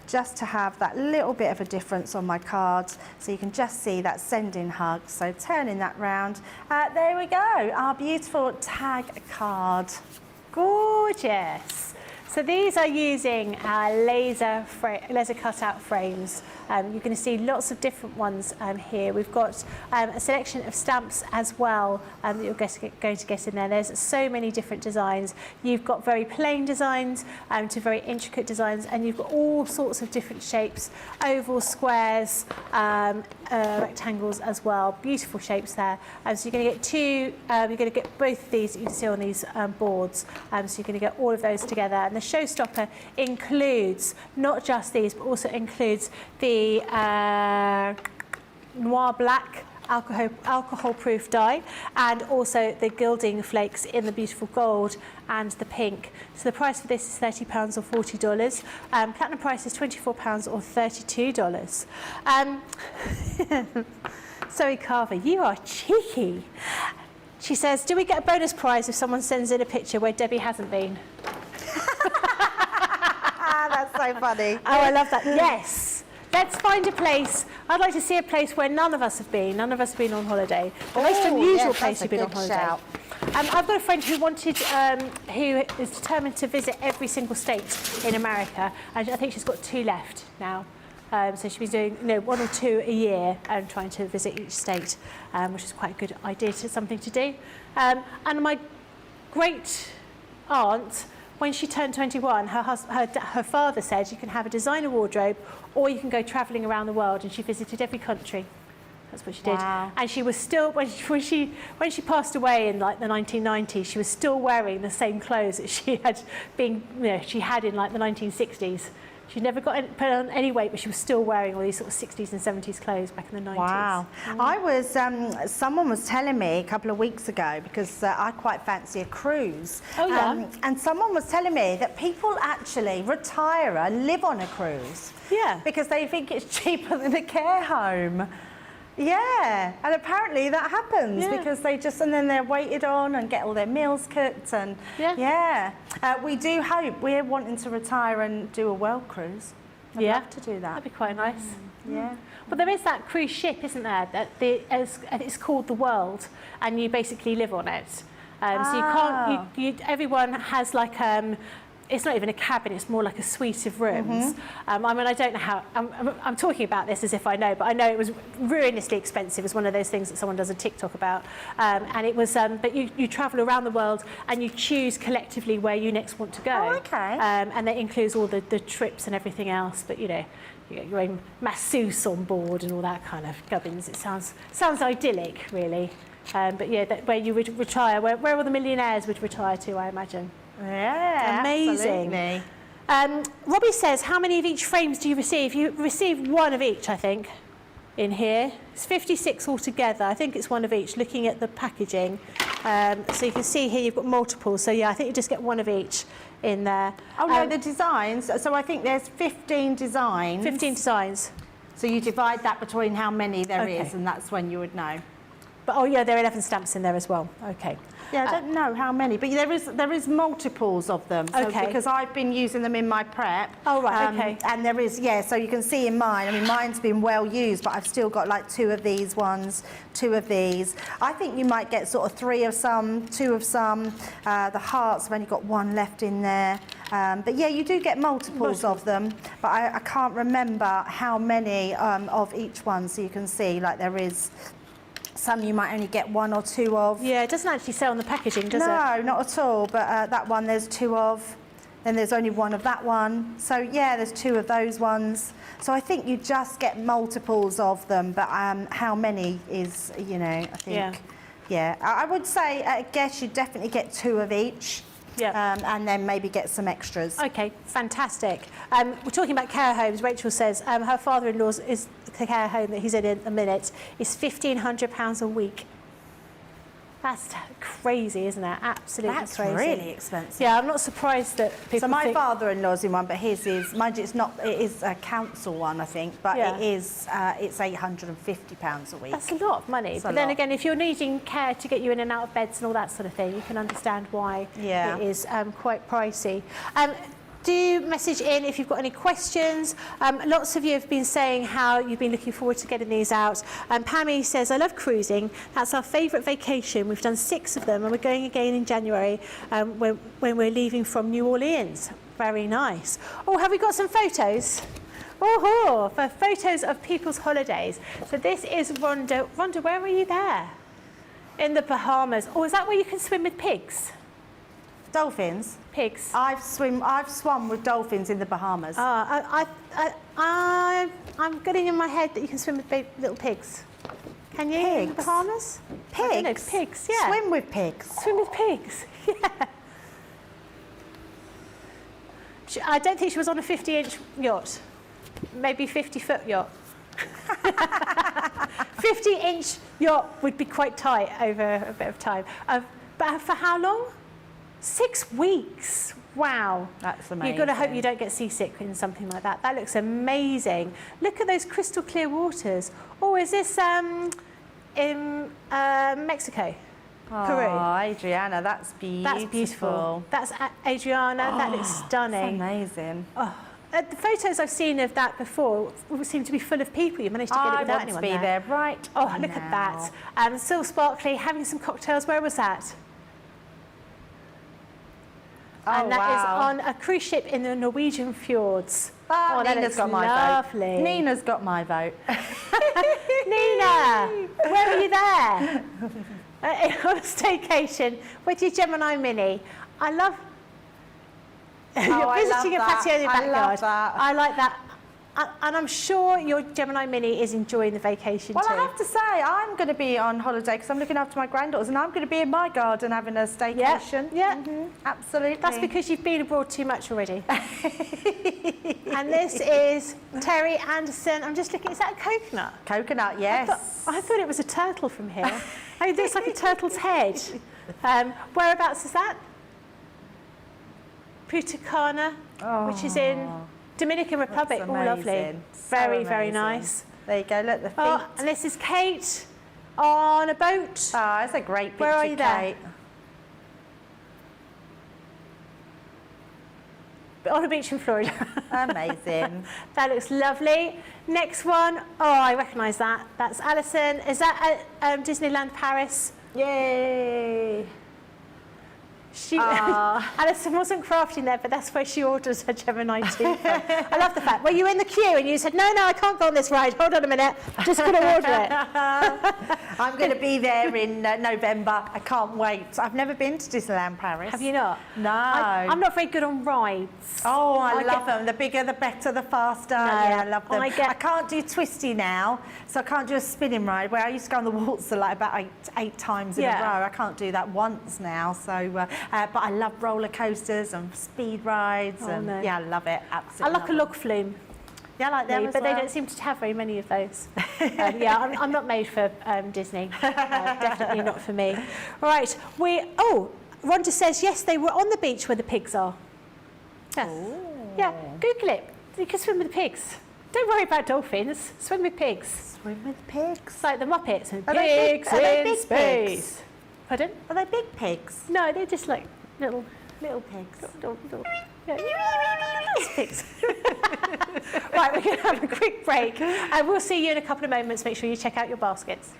just to have that little bit of a difference on my cards, so you can just see that sending hug. So turning that round, there we go, our beautiful tag card. Gorgeous. So these are using our laser cutout frames. You're going to see lots of different ones here. We've got a selection of stamps as well that you're going to get in there. There's so many different designs. You've got very plain designs to very intricate designs, and you've got all sorts of different shapes, ovals, squares, rectangles as well. Beautiful shapes there. So you're going to get you're going to get both of these that you can see on these boards. So you're going to get all of those together. And the Showstopper includes not just these, but also includes the noir black alcohol-proof dye, and also the gilding flakes in the beautiful gold and the pink. So the price for this is £30 or $40. Platinum price is £24 or $32. Zoe Carver, you are cheeky. She says, do we get a bonus prize if someone sends in a picture where Debbie hasn't been? That's so funny. Oh, I love that. Yes. Let's find a place. I'd like to see a place where none of us have been. None of us have been on holiday. The most unusual place you've been on holiday. Shout. I've got a friend who wanted, who is determined to visit every single state in America, and I think she's got 2 left now. So she's been doing 1 or 2 a year and trying to visit each state, which is quite a good idea, something to do. And my great aunt, when she turned 21, her father said you can have a designer wardrobe or you can go travelling around the world, and she visited every country. That's what she did. Wow. And she was still, when she passed away in like the 1990s, she was still wearing the same clothes that she had been, she had in like the 1960s. She never put on any weight, but she was still wearing all these sort of 60s and 70s clothes back in the 90s. Wow. I was, someone was telling me a couple of weeks ago, because I quite fancy a cruise. Oh, yeah. And someone was telling me that people actually retire and live on a cruise. Yeah. Because they think it's cheaper than a care home. Yeah, and apparently that happens because they just, and then they're waited on and get all their meals cooked, and we do hope, we're wanting to retire and do a world cruise. I'd love to do that. That'd be quite nice. Yeah. But there is that cruise ship, isn't there? That it's called the World, and you basically live on it. So you can't. Everyone has like it's not even a cabin, it's more like a suite of rooms. I mean, I don't know how, I'm talking about this as if I know, but I know it was ruinously expensive. It's one of those things that someone does a TikTok about. And it was, but you travel around the world and you choose collectively where you next want to go. Oh, okay. And that includes all the trips and everything else, but you get your own masseuse on board and all that kind of gubbins. It sounds idyllic, really. But yeah, where you would retire, where all the millionaires would retire to, I imagine. Yeah, amazing. Absolutely. Robbie says, how many of each frames do you receive? You receive 1 of each, I think, in here. It's 56 altogether. I think it's 1 of each, looking at the packaging. So you can see here you've got multiples. So yeah, I think you just get 1 of each in there. Oh no, the designs. So I think there's 15 designs. 15 designs. So you divide that between how many there is, and that's when you would know. But oh yeah, there are 11 stamps in there as well. Okay. Yeah, I don't know how many, but there is multiples of them. So Okay. Because I've been using them in my prep. Oh, right, okay. And there is, so you can see in mine, I mean, mine's been well used, but I've still got like 2 of these ones, 2 of these. I think you might get sort of 3 of some, 2 of some. The hearts, I've only got 1 left in there. But yeah, you do get multiples of them, but I can't remember how many of each one, so you can see like there is. Some you might only get 1 or 2 of. Yeah, it doesn't actually say on the packaging, does it? No, not at all. But that one there's 2 of. Then there's only 1 of that one. So yeah, there's 2 of those ones. So I think you just get multiples of them. But how many is, I think. Yeah. I would say, I guess you definitely get 2 of each. Yeah. And then maybe get some extras. Okay, fantastic. We're talking about care homes. Rachel says her father-in-law's the care home that he's in a minute is £1,500 a week. That's crazy, isn't it? Absolutely That's crazy. really expensive. Yeah, I'm not surprised that people So my think... father-in-law's in one, but his is, mind you, it is a council one, I think, but Yeah. it's £850 a week. That's a lot of money. It's a But then lot. again, if you're needing care to get you in and out of beds and all that sort of thing, you can understand why Yeah. it is quite pricey. Do message in if you've got any questions. Lots of you have been saying how you've been looking forward to getting these out. Pammy says, I love cruising. That's our favourite vacation. We've done 6 of them and we're going again in January when we're leaving from New Orleans. Very nice. Oh, have we got some photos? Oh, for photos of people's holidays. So this is Rhonda. Rhonda, where were you there? In the Bahamas. Oh, is that where you can swim with pigs? Dolphins? Pigs. I've swum with dolphins in the Bahamas. I'm getting in my head that you can swim with little pigs. Can you in the Pigs? Bahamas? I don't know, Pigs? pigs, yeah. Swim with pigs? Swim with pigs, yeah. I don't think she was on a 50-inch yacht. Maybe 50-foot yacht. 50-inch yacht would be quite tight over a bit of time. But for how long? 6 weeks. Wow. That's amazing. You've got to hope you don't get seasick in something like that. That looks amazing. Look at those crystal clear waters. Oh, is this in Mexico? Peru? Oh, Adriana, that's beautiful. That's beautiful. That's Adriana. That looks stunning. That's amazing. Oh, the photos I've seen of that before seem to be full of people. You managed to get it without anyone I want to be there right Oh, now. look at that. Still sparkly, having some cocktails. Where was that? And that is on a cruise ship in the Norwegian fjords. Oh, that Nina's looks got my lovely. vote. Nina's got my vote. Nina, where were you there? On a staycation with your Gemini Mini. I love... You're visiting a patio in the backyard. I love that. I like that. And I'm sure your Gemini Mini is enjoying the vacation Well, too. I have to say, I'm going to be on holiday because I'm looking after my granddaughters and I'm going to be in my garden having a staycation. Yeah. Absolutely. That's because you've been abroad too much already. And this is Terry Anderson. I'm just looking, is that a coconut? Coconut, yes. I thought it was a turtle from here. It looks like a turtle's head. Whereabouts is that? Punta Cana, which is in Dominican Republic. That's Oh, lovely. amazing. Very, So very amazing. nice. There you go, look, the feet. Oh, and this is Kate on a boat. Oh, it's a great picture, Where are you there? Kate. On a beach in Florida. Amazing. That looks lovely. Next one. Oh, I recognise that. That's Alison. Is that at Disneyland Paris? Yay. Alison wasn't crafting there, but that's where she orders her Gemini 2 from. I love the fact. Were you in the queue and you said, no, I can't go on this ride. Hold on a minute. I'm just going to order it. I'm going to be there in November. I can't wait. I've never been to Disneyland Paris. Have you not? No. I'm not very good on rides. Oh, I love them. The bigger, the better, the faster. Yeah, I love them. I can't do twisty now, so I can't do a spinning ride, where I used to go on the waltzer like about eight times in a row. I can't do that once now, so... but I love roller coasters and speed rides, yeah, I love it. Absolutely. I like a log flume. Yeah, I like them but they don't seem to have very many of those. Yeah, I'm not made for Disney. Definitely not for me. Right, Rhonda says yes, they were on the beach where the pigs are. Yeah, yeah. Google it. You can swim with the pigs. Don't worry about dolphins. Swim with pigs. Swim with pigs. It's like the Muppets and Are pigs they in big space. pigs? Pardon? Are they big pigs? No, they're just like little pigs. Pigs. Right, we're going to have a quick break and we'll see you in a couple of moments. Make sure you check out your baskets.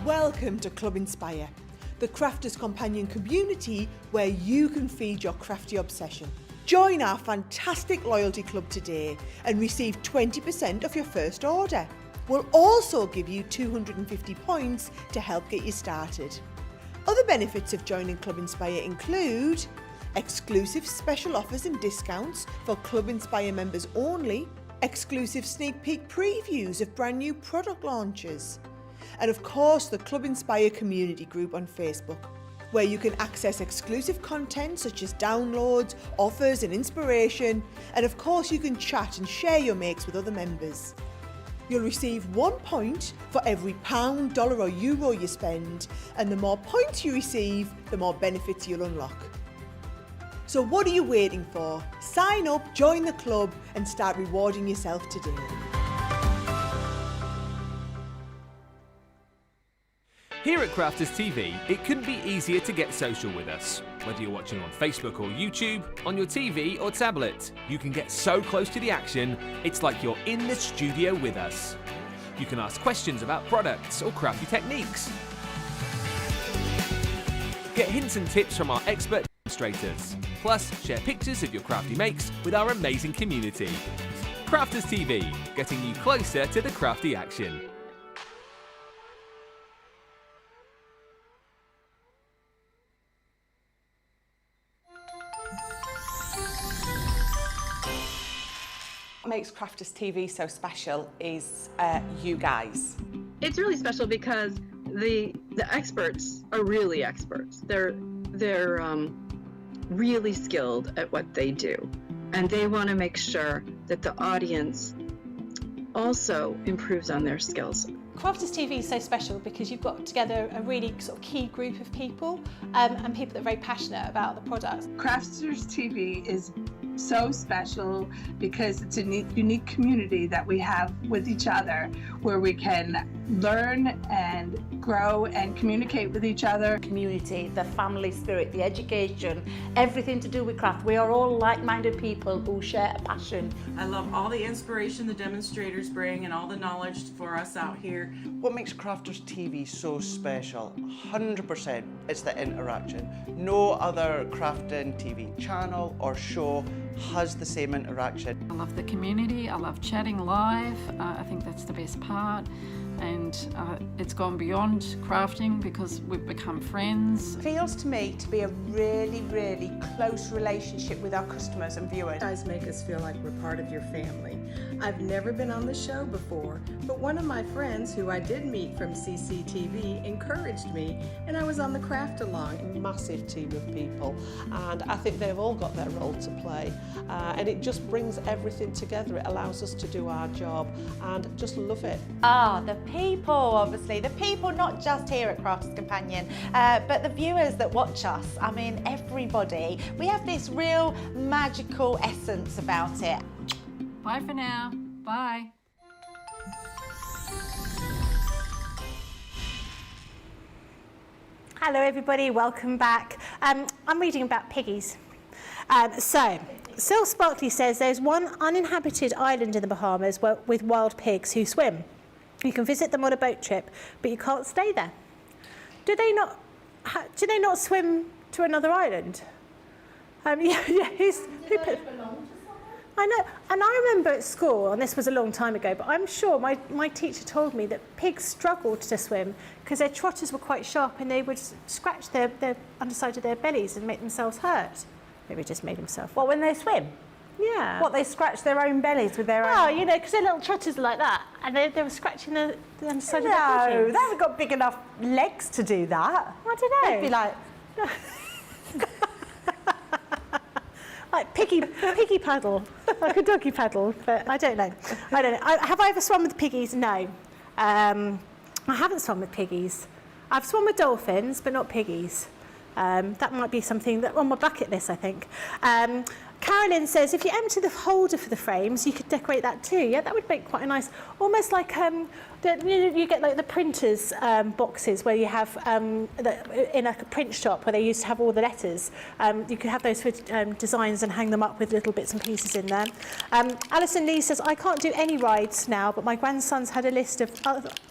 Welcome to Club Inspire, the crafters' companion community where you can feed your crafty obsession. Join our fantastic loyalty club today and receive 20% of your first order. We'll also give you 250 points to help get you started. Other benefits of joining Club Inspire include exclusive special offers and discounts for Club Inspire members only, exclusive sneak peek previews of brand new product launches, and of course the Club Inspire community group on Facebook. where you can access exclusive content such as downloads, offers and inspiration, and of course you can chat and share your makes with other members. You'll receive 1 point for every pound, dollar or euro you spend, and the more points you receive, the more benefits you'll unlock. So what are you waiting for? Sign up, join the club and start rewarding yourself today. Here at Crafters TV, it couldn't be easier to get social with us. Whether you're watching on Facebook or YouTube, on your TV or tablet, you can get so close to the action, it's like you're in the studio with us. You can ask questions about products or crafty techniques. Get hints and tips from our expert demonstrators. Plus, share pictures of your crafty makes with our amazing community. Crafters TV, getting you closer to the crafty action. What makes Crafters TV so special is you guys. It's really special because the experts are really experts. They're really skilled at what they do, and they want to make sure that the audience also improves on their skills. Crafters TV is so special because you've got together a really sort of key group of people and people that are very passionate about the products. Crafters TV is so special because it's a unique community that we have with each other where we can learn and grow and communicate with each other. Community, the family spirit, the education, everything to do with craft. We are all like-minded people who share a passion. I love all the inspiration the demonstrators bring and all the knowledge for us out here. What makes Crafters TV so special, 100%, it's the interaction. No other crafting TV channel or show has the same interaction. I love the community, I love chatting live, I think that's the best part. And it's gone beyond crafting because we've become friends. It feels to me to be a really, really close relationship with our customers and viewers. You guys make us feel like we're part of your family. I've never been on the show before, but one of my friends who I did meet from CCTV encouraged me, and I was on the craft along. A massive team of people, and I think they've all got their role to play, and it just brings everything together. It allows us to do our job and just love it. The people, obviously, the people not just here at Crafters Companion, but the viewers that watch us. I mean, everybody. We have this real magical essence about it. Bye for now. Bye. Hello everybody, welcome back. I'm reading about piggies. So, Sil Sparkley says there's one uninhabited island in the Bahamas with wild pigs who swim. You can visit them on a boat trip, but you can't stay there. Do they not swim to another island? Who put? I know, and I remember at school, and this was a long time ago, but I'm sure my teacher told me that pigs struggled to swim because their trotters were quite sharp and they would scratch their underside of their bellies and make themselves hurt. Maybe just made themselves. What, when they swim? Yeah. What, they scratch their own bellies with their own? Oh, you know, because their little trotters are like that, and they were scratching the underside of their bellies. No, they haven't got big enough legs to do that. I don't know. They'd be like... like piggy paddle, like a doggy paddle, but I don't know. Have I ever swum with piggies? No. I haven't swum with piggies. I've swum with dolphins, but not piggies. That might be something that on my bucket list, I think. Carolyn says, if you empty the holder for the frames, you could decorate that too. Yeah, that would make quite a nice, almost like you get like the printers boxes where you have in a print shop where they used to have all the letters. You could have those for designs and hang them up with little bits and pieces in there. Alison Lee says, I can't do any rides now, but my grandsons had a list of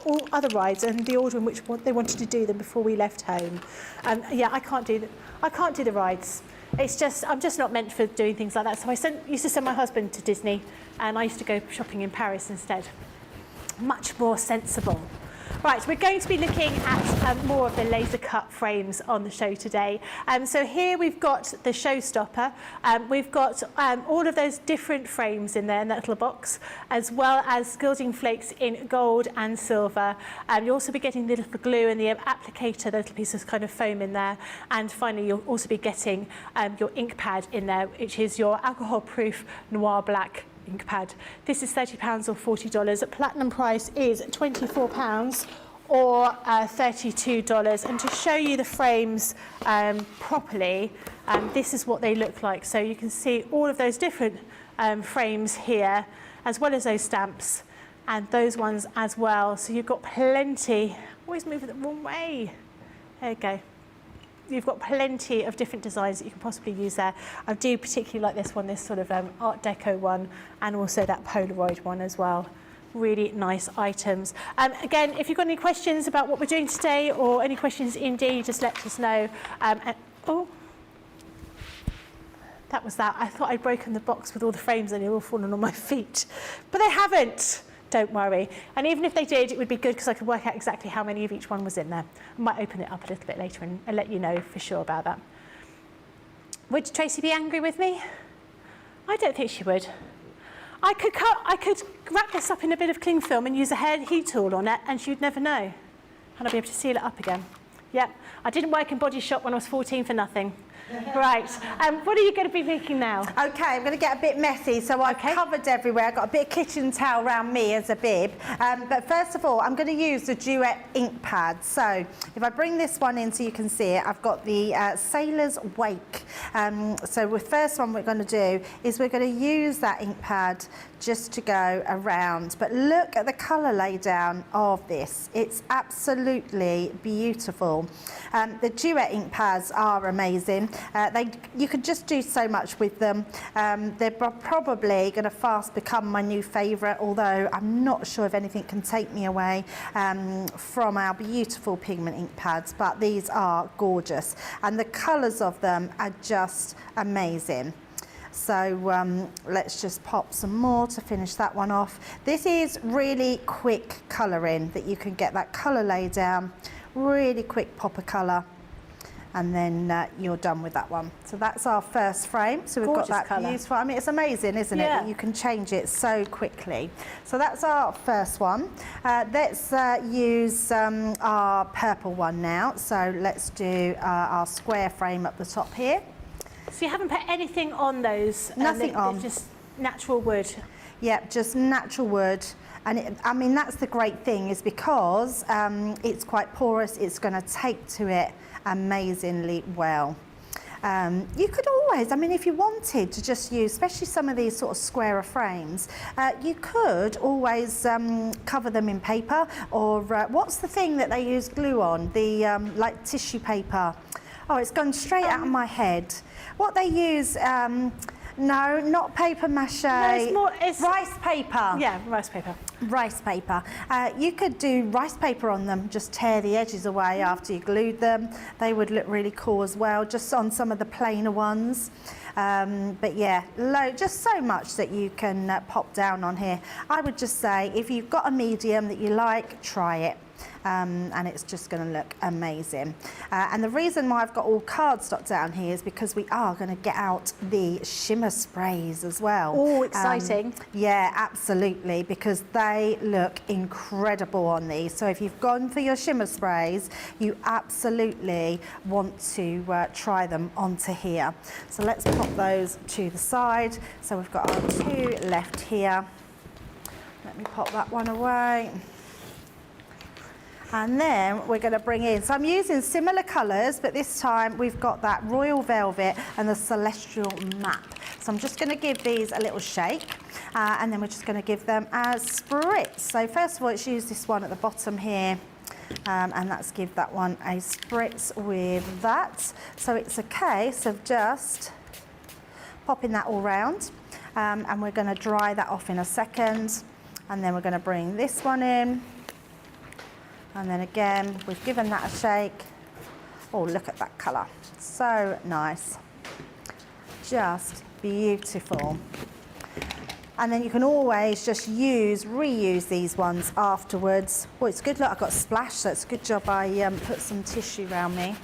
all other rides and the order in which they wanted to do them before we left home. Yeah, I can't do the rides. It's just, I'm just not meant for doing things like that. So I used to send my husband to Disney, and I used to go shopping in Paris instead. Much more sensible. Right, we're going to be looking at more of the laser cut frames on the show today. So here we've got the Showstopper. We've got all of those different frames in there in that little box, as well as gilding flakes in gold and silver. You'll also be getting the little glue and the applicator, the little piece of kind of foam in there. And finally, you'll also be getting your ink pad in there, which is your alcohol-proof noir black ink pad. This is £30 or $40. The platinum price is £24 or $32. And to show you the frames properly, this is what they look like. So you can see all of those different frames here, as well as those stamps and those ones as well. So you've got plenty. Always moving the wrong way. There you go. You've got plenty of different designs that you can possibly use there. I do particularly like this one, this sort of Art Deco one, and also that Polaroid one as well. Really nice items. Again, if you've got any questions about what we're doing today or any questions indeed, just let us know. Oh, that was that. I thought I'd broken the box with all the frames and they're all falling on my feet, but they haven't. Don't worry. And even if they did, it would be good because I could work out exactly how many of each one was in there. I might open it up a little bit later and let you know for sure about that. Would Tracy be angry with me? I don't think she would. I could wrap this up in a bit of cling film and use a heat tool on it and she would never know. And I'd be able to seal it up again. Yep. I didn't work in Body Shop when I was 14 for nothing. Right, what are you going to be making now? Okay, I'm going to get a bit messy, so I've covered everywhere. I've got a bit of kitchen towel around me as a bib. But first of all, I'm going to use the Duet ink pad. So if I bring this one in so you can see it, I've got the Sailor's Wake. So the first one we're going to do is we're going to use that ink pad just to go around. But look at the colour laydown of this. It's absolutely beautiful. The Duet ink pads are amazing. You could just do so much with them. They're probably going to fast become my new favourite, although I'm not sure if anything can take me away from our beautiful pigment ink pads, but these are gorgeous. And the colours of them are just amazing. So let's just pop some more to finish that one off. This is really quick colouring that you can get that colour laid down, really quick pop of colour, and then you're done with that one. So that's our first frame. So we've Gorgeous got that colour. beautiful, I mean, it's amazing, isn't it, that you can change it so quickly. So that's our first one. Let's use our purple one now. So let's do our square frame up the top here. So you haven't put anything on those? Nothing on. Just natural wood? Yep, just natural wood. And I mean, that's the great thing, is because it's quite porous, it's going to take to it amazingly well. You could always, I mean, if you wanted to just use, especially some of these sort of squarer frames, you could always cover them in paper, or what's the thing that they use glue on? The like tissue paper. Oh, it's gone straight out of my head. What they use, no, not paper mache. No, it's rice paper. Yeah, rice paper. Rice paper. You could do rice paper on them, just tear the edges away after you glued them. They would look really cool as well, just on some of the plainer ones. But yeah, just so much that you can pop down on here. I would just say, if you've got a medium that you like, try it. And it's just going to look amazing. And the reason why I've got all cardstock down here is because we are going to get out the shimmer sprays as well. Oh, exciting. Yeah, absolutely, because they look incredible on these. So if you've gone for your shimmer sprays, you absolutely want to try them onto here. So let's pop those to the side. So we've got our two left here. Let me pop that one away. And then we're going to bring in, so I'm using similar colours, but this time we've got that Royal Velvet and the Celestial Map. So I'm just going to give these a little shake, and then we're just going to give them a spritz. So first of all, let's use this one at the bottom here, and let's give that one a spritz with that. So it's a case of just popping that all round, and we're going to dry that off in a second, and then we're going to bring this one in. And then again, we've given that a shake. Oh, look at that colour. So nice. Just beautiful. And then you can always just reuse these ones afterwards. Well, it's good, look, I got a splash, so it's a good job I put some tissue around me.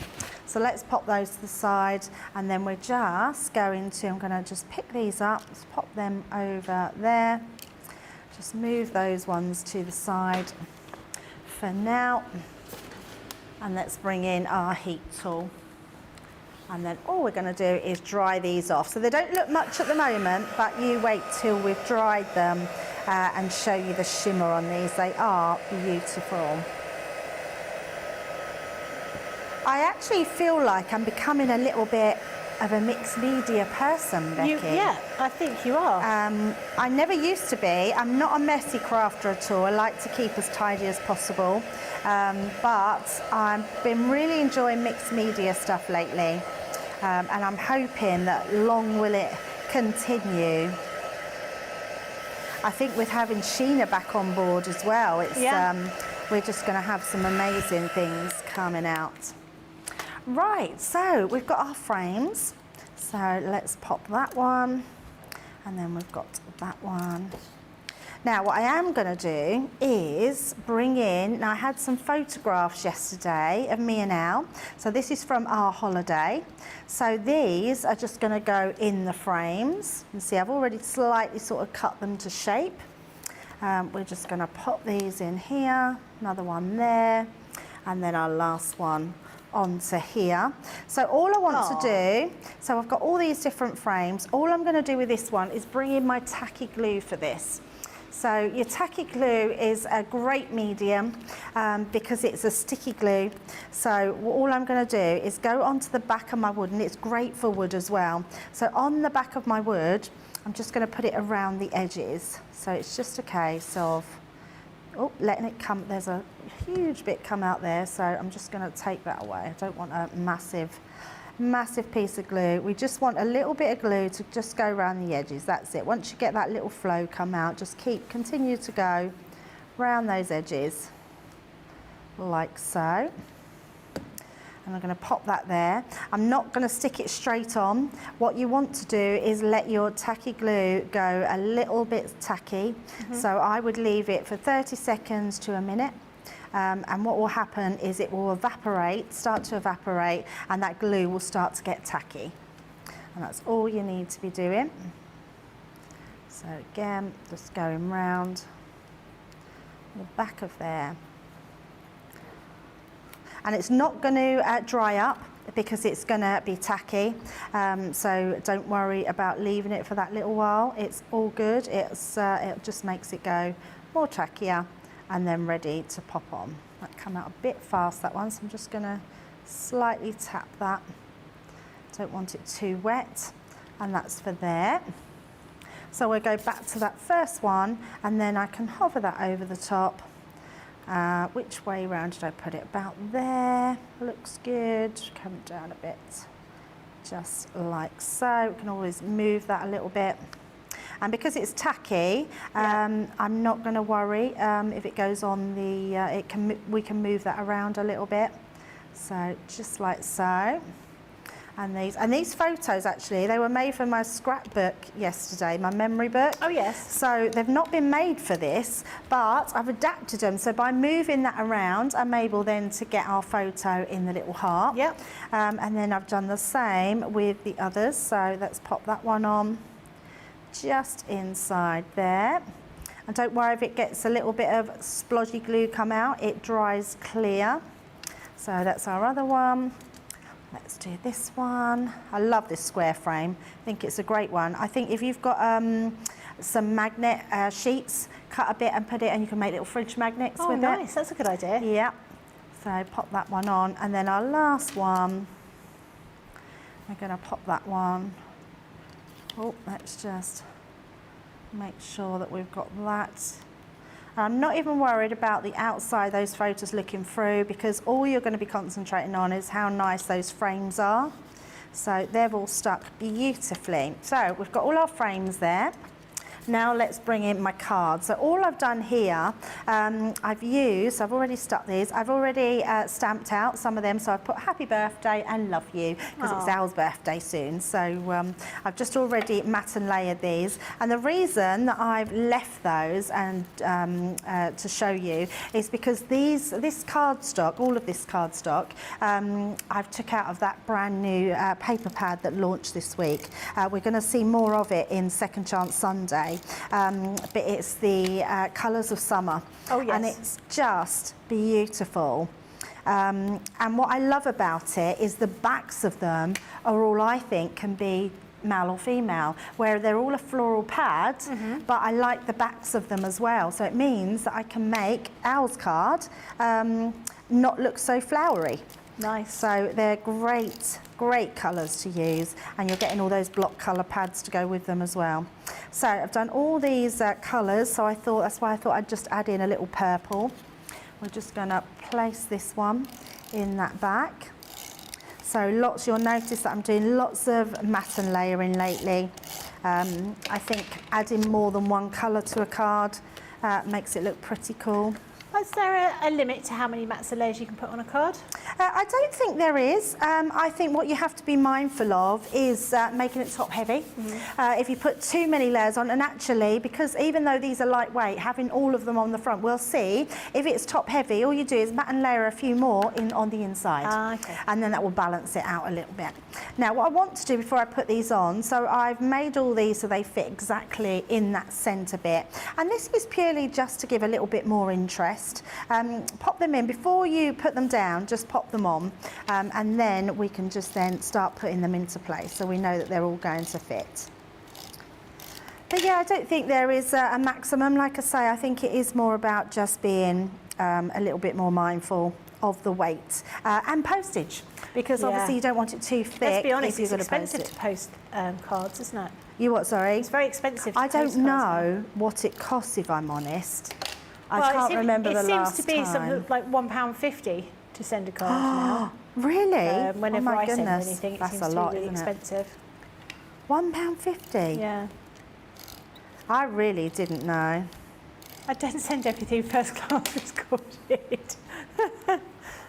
So let's pop those to the side, and then we're just going to, I'm gonna just pick these up, let's pop them over there. Just move those ones to the side for now. And let's bring in our heat tool. And then all we're going to do is dry these off. So they don't look much at the moment, but you wait till we've dried them and show you the shimmer on these. They are beautiful. I actually feel like I'm becoming a little bit of a mixed media person, Becky. Yeah, I think you are. I never used to be. I'm not a messy crafter at all. I like to keep as tidy as possible. But I've been really enjoying mixed media stuff lately. And I'm hoping that long will it continue. I think with having Sheena back on board as well, it's, we're just going to have some amazing things coming out. Right, so we've got our frames. So let's pop that one, and then we've got that one. Now what I am going to do is bring in, now I had some photographs yesterday of me and Al. So this is from our holiday. So these are just going to go in the frames. You see I've already slightly sort of cut them to shape. We're just going to pop these in here, another one there, and then our last one onto here. So all I want to do, so I've got all these different frames, all I'm going to do with this one is bring in my tacky glue for this. So your tacky glue is a great medium because it's a sticky glue. So all I'm going to do is go onto the back of my wood, and it's great for wood as well. So on the back of my wood, I'm just going to put it around the edges. So it's just a case of letting it come. There's a huge bit come out there, so I'm just going to take that away. I don't want a massive piece of glue. We just want a little bit of glue to just go around the edges. That's it. Once you get that little flow come out, just continue to go around those edges like so. And I'm going to pop that there. I'm not going to stick it straight on. What you want to do is let your tacky glue go a little bit tacky. So I would leave it for 30 seconds to a minute. And what will happen is it will start to evaporate, and that glue will start to get tacky. And that's all you need to be doing. So again, just going round the back of there. And it's not going to dry up because it's going to be tacky. So don't worry about leaving it for that little while. It's all good. It just makes it go more tackier and then ready to pop on. That come out a bit fast, that one, so I'm just going to slightly tap that. Don't want it too wet, and that's for there. So we'll go back to that first one, and then I can hover that over the top. Which way round did I put it? About there. Looks good. Come down a bit, just like so. We can always move that a little bit. And because it's tacky, I'm not going to worry if it goes on the, we can move that around a little bit. So just like so. And these photos, actually, they were made for my scrapbook yesterday, my memory book. Oh, yes. So they've not been made for this, but I've adapted them. So by moving that around, I'm able then to get our photo in the little heart. Yep. And then I've done the same with the others. So let's pop that one on just inside there. And don't worry if it gets a little bit of splodgy glue come out, it dries clear. So that's our other one. Let's do this one. I love this square frame. I think it's a great one. I think if you've got some magnet sheets, cut a bit and put it, and you can make little fridge magnets with it. Oh, nice. That's a good idea. Yeah. So pop that one on, and then our last one, we're going to pop that one. Oh, let's just make sure that we've got that. I'm not even worried about the outside, those photos looking through, because all you're going to be concentrating on is how nice those frames are. So they've all stuck beautifully. So we've got all our frames there. Now let's bring in my cards. So all I've done here, I've already stuck these. I've already stamped out some of them. So I've put happy birthday and love you because it's Al's birthday soon. So I've just already matte and layered these. And the reason that I've left those and to show you is because this cardstock, all of this cardstock, I've took out of that brand new paper pad that launched this week. We're going to see more of it in Second Chance Sunday, but it's the Colours of Summer. Oh, yes. And it's just beautiful. And what I love about it is the backs of them are all, I think, can be male or female, where they're all a floral pad, but I like the backs of them as well. So it means that I can make Al's card not look so flowery. Nice. So they're great colours to use, and you're getting all those block colour pads to go with them as well. So I've done all these colours, so that's why I thought I'd just add in a little purple. We're just going to place this one in that back. So you'll notice that I'm doing lots of matte and layering lately. I think adding more than one colour to a card makes it look pretty cool. Is there a limit to how many mattes and layers you can put on a card? I don't think there is. I think what you have to be mindful of is making it top heavy. If you put too many layers on, and actually, because even though these are lightweight, having all of them on the front, we'll see if it's top heavy, all you do is matte and layer a few more on the inside. Okay. And then that will balance it out a little bit. Now, what I want to do before I put these on, so I've made all these so they fit exactly in that centre bit. And this is purely just to give a little bit more interest. Pop them in before you put them down, just pop them on, and then we can just then start putting them into place so we know that they're all going to fit. But yeah, I don't think there is a maximum. Like I say, I think it is more about just being a little bit more mindful of the weight and postage, because obviously you don't want it too thick. Let's be honest, if it's expensive to to post cards, isn't it? You what, sorry? It's very expensive to I don't post cards know what it costs, if I'm honest. Well, I can't remember the last time. It seems to be something like £1.50 to send a card now. Really? Whenever oh my I send goodness. anything, it That's seems a to lot, be really isn't it? expensive. £1.50? Yeah. I really didn't know. I don't send everything first class, it's called it.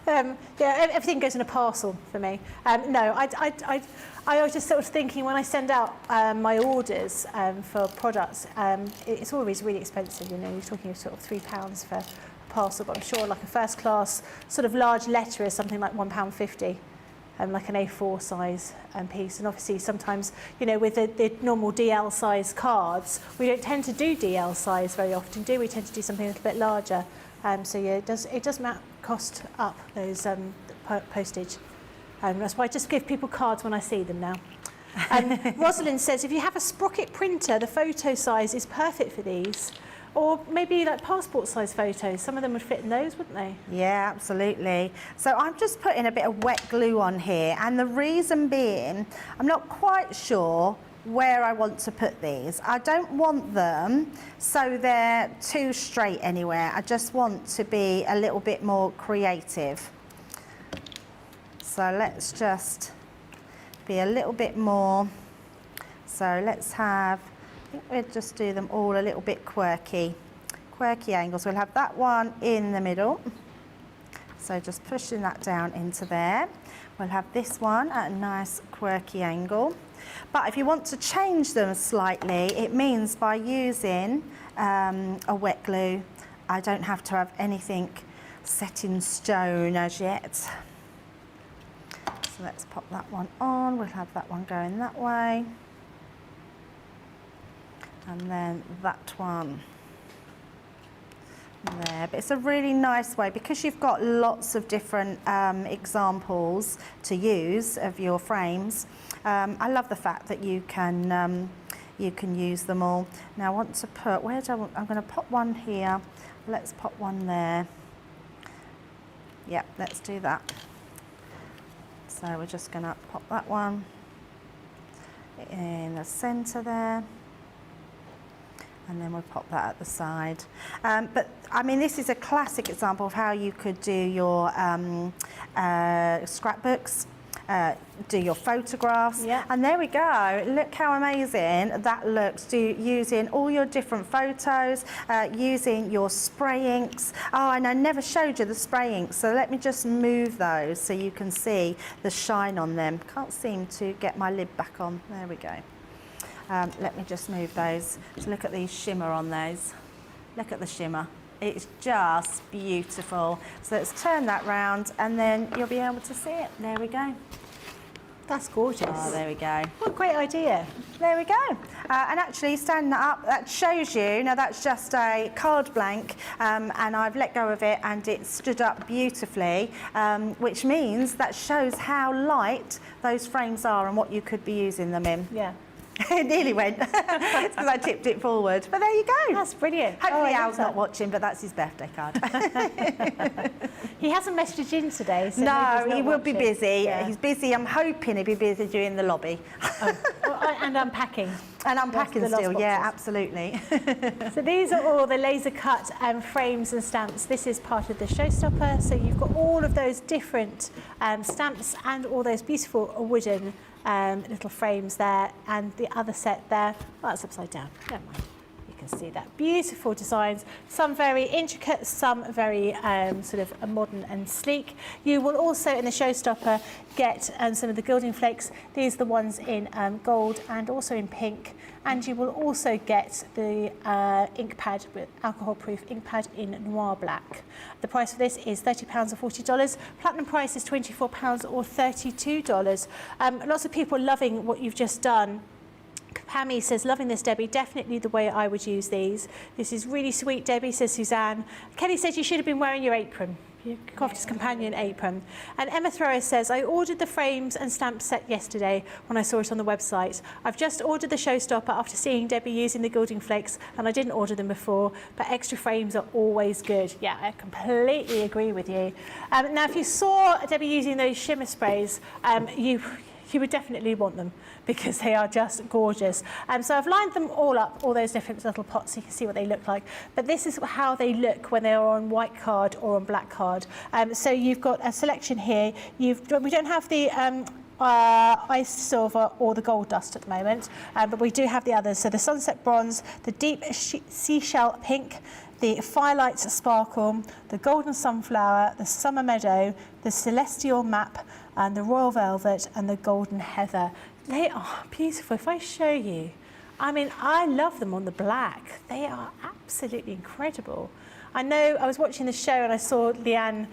Yeah, everything goes in a parcel for me. No, I was just sort of thinking when I send out my orders for products, it's always really expensive. You know, you're talking sort of £3 for a parcel, but I'm sure like a first class sort of large letter is something like £1.50. Like an A4 size piece. And obviously sometimes, you know, with the normal DL size cards, we don't tend to do DL size very often, do we? Tend to do something a little bit larger. So yeah, it does cost up those postage. That's why I just give people cards when I see them now. Rosalind says, if you have a sprocket printer, the photo size is perfect for these. Or maybe like passport size photos, some of them would fit in those, wouldn't they? Yeah, absolutely. So I'm just putting a bit of wet glue on here, and the reason being, I'm not quite sure where I want to put these. I don't want them so they're too straight anywhere. I just want to be a little bit more creative. So let's just be a little bit more. So let's have, I think we'll just do them all a little bit quirky angles. We'll have that one in the middle. So just pushing that down into there. We'll have this one at a nice quirky angle. But if you want to change them slightly, it means by using a wet glue, I don't have to have anything set in stone as yet. So let's pop that one on. We'll have that one going that way. And then that one there. But it's a really nice way, because you've got lots of different examples to use of your frames. I love the fact that you can use them all. Now I want to put, where do I want, I'm going to pop one here. Let's pop one there. Yep, let's do that. So we're just going to pop that one in the centre there. And then we'll pop that at the side. But I mean, this is a classic example of how you could do your scrapbooks. do your photographs. Yeah. And there we go. Look how amazing that looks. Using all your different photos, using your spray inks. Oh, and I never showed you the spray inks, so let me just move those so you can see the shine on them. Can't seem to get my lid back on. There we go. Let me just move those. So look at these shimmer on those. Look at the shimmer. It's just beautiful. So let's turn that round and then you'll be able to see it. There we go. That's gorgeous. Oh, there we go. What a great idea. There we go. And actually, standing that up, that shows you, now that's just a card blank, and I've let go of it and it stood up beautifully, which means that shows how light those frames are and what you could be using them in. Yeah. It nearly went because I tipped it forward. But there you go. That's brilliant. Hopefully Al's not watching, but that's his birthday card. He hasn't messaged in today, so no, he will be watching. busy. Yeah. He's busy. I'm hoping he'll be busy doing the lobby. And unpacking. And unpacking The lost still, yeah, boxes. absolutely. So these are all the laser cut frames and stamps. This is part of the Showstopper. So you've got all of those different stamps and all those beautiful wooden little frames there, and the other set there, well, that's upside down, never mind. You can see that. Beautiful designs, some very intricate, some very sort of modern and sleek. You will also, in the Showstopper, get some of the gilding flakes. These are the ones in gold and also in pink. And you will also get the ink pad, with alcohol-proof ink pad in noir black. The price for this is £30 or $40. Platinum price is £24 or $32. Lots of people loving what you've just done. Pammy says, loving this, Debbie, definitely the way I would use these. This is really sweet, Debbie, says Suzanne. Kelly says you should have been wearing your apron. Your Crafter's Companion apron. And Emma Thrower says, I ordered the frames and stamp set yesterday when I saw it on the website. I've just ordered the Showstopper after seeing Debbie using the gilding flakes, and I didn't order them before, but extra frames are always good. Yeah, I completely agree with you. Now, if you saw Debbie using those shimmer sprays, you would definitely want them because they are just gorgeous. So I've lined them all up, all those different little pots, so you can see what they look like. But this is how they look when they are on white card or on black card. So you've got a selection here. We don't have the ice silver or the gold dust at the moment, but we do have the others. So the sunset bronze, the deep seashell pink, the firelight sparkle, the golden sunflower, the summer meadow, the celestial map, and the royal velvet, and the golden heather. They are beautiful. If I show you, I mean, I love them on the black. They are absolutely incredible. I know I was watching the show and I saw Leanne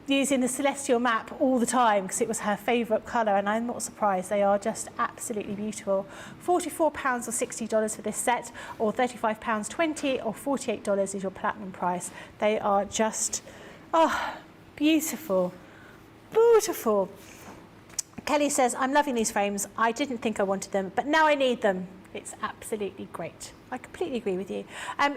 using the celestial map all the time because it was her favourite colour, and I'm not surprised. They are just absolutely beautiful. £44 or $60 for this set, or £35, $20 or $48 is your platinum price. They are just, oh, beautiful, beautiful. Kelly says, I'm loving these frames. I didn't think I wanted them, but now I need them. It's absolutely great. I completely agree with you.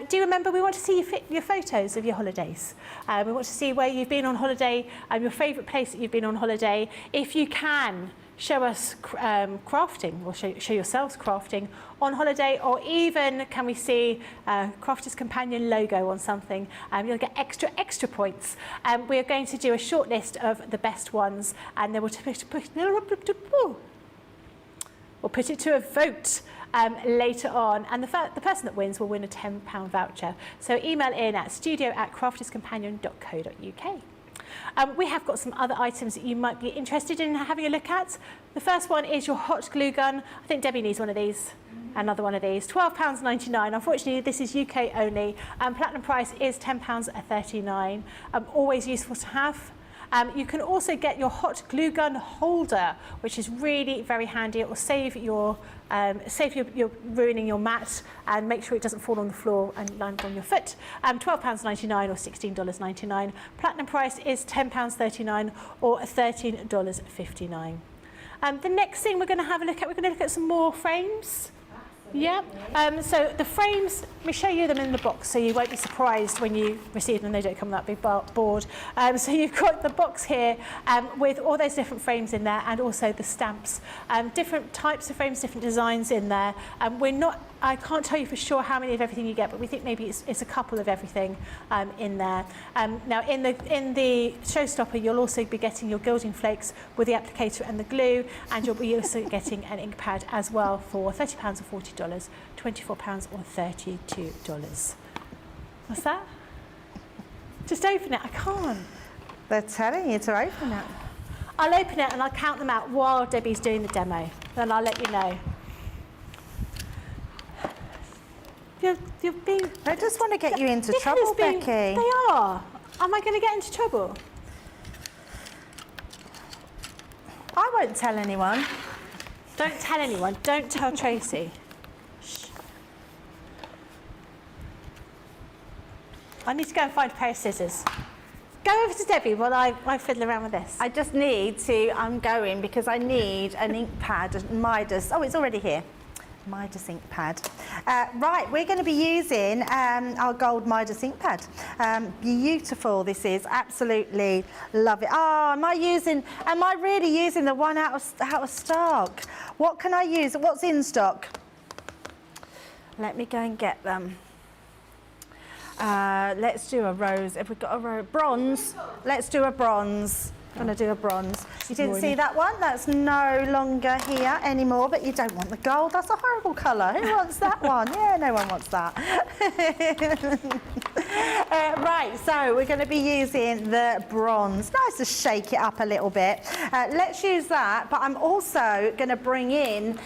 Do you remember, we want to see your photos of your holidays. We want to see where you've been on holiday, your favourite place that you've been on holiday. If you can, show us crafting, or show yourselves crafting on holiday, or even can we see Crafter's Companion logo on something. You'll get extra points. We are going to do a short list of the best ones, and then we'll put it to a vote later on, and the person that wins will win a £10 voucher. So email in at studio@crafterscompanion.co.uk. We have got some other items that you might be interested in having a look at. The first one is your hot glue gun. I think Debbie needs one of these. Another one of these, £12.99. Unfortunately, this is UK only. Platinum price is £10.39. Always useful to have. You can also get your hot glue gun holder, which is really very handy. It will save you're ruining your mat, and make sure it doesn't fall on the floor and land on your foot. £12.99 or $16.99. Platinum price is £10.39 or $13.59. The next thing we're going to have a look at, we're going to look at some more frames. Yeah, so the frames, let me show you them in the box so you won't be surprised when you receive them. They don't come in that big board. So you've got the box here with all those different frames in there and also the stamps. Different types of frames, different designs in there. I can't tell you for sure how many of everything you get, but we think maybe it's a couple of everything in there. Now in the Showstopper, you'll also be getting your gilding flakes with the applicator and the glue, and you'll be also getting an ink pad as well for £30 or $40, £24 or $32. What's that? Just open it. I can't. They're telling you to open it. I'll open it and I'll count them out while Debbie's doing the demo. Then I'll let you know. You've been... I just want to get you into trouble, Becky. They are. Am I going to get into trouble? I won't tell anyone. Don't tell anyone. Don't tell Tracy. Shh. I need to go and find a pair of scissors. Go over to Debbie while I fiddle around with this. I just need to, I'm going because I need an ink pad, a Midas. Oh, it's already here. Midas ink pad. Right, we're going to be using our gold Midas ink pad. Beautiful this is, absolutely love it. Oh, am I really using the one out of stock? What can I use? What's in stock? Let me go and get them. Let's do a rose. Have we got a rose? Bronze. Let's do a bronze. I'm going to do a bronze. You didn't see that one? That's no longer here anymore, but you don't want the gold. That's a horrible colour. Who wants that one? Yeah, no one wants that. Right, so we're going to be using the bronze. Nice to shake it up a little bit. Let's use that, but I'm also going to bring in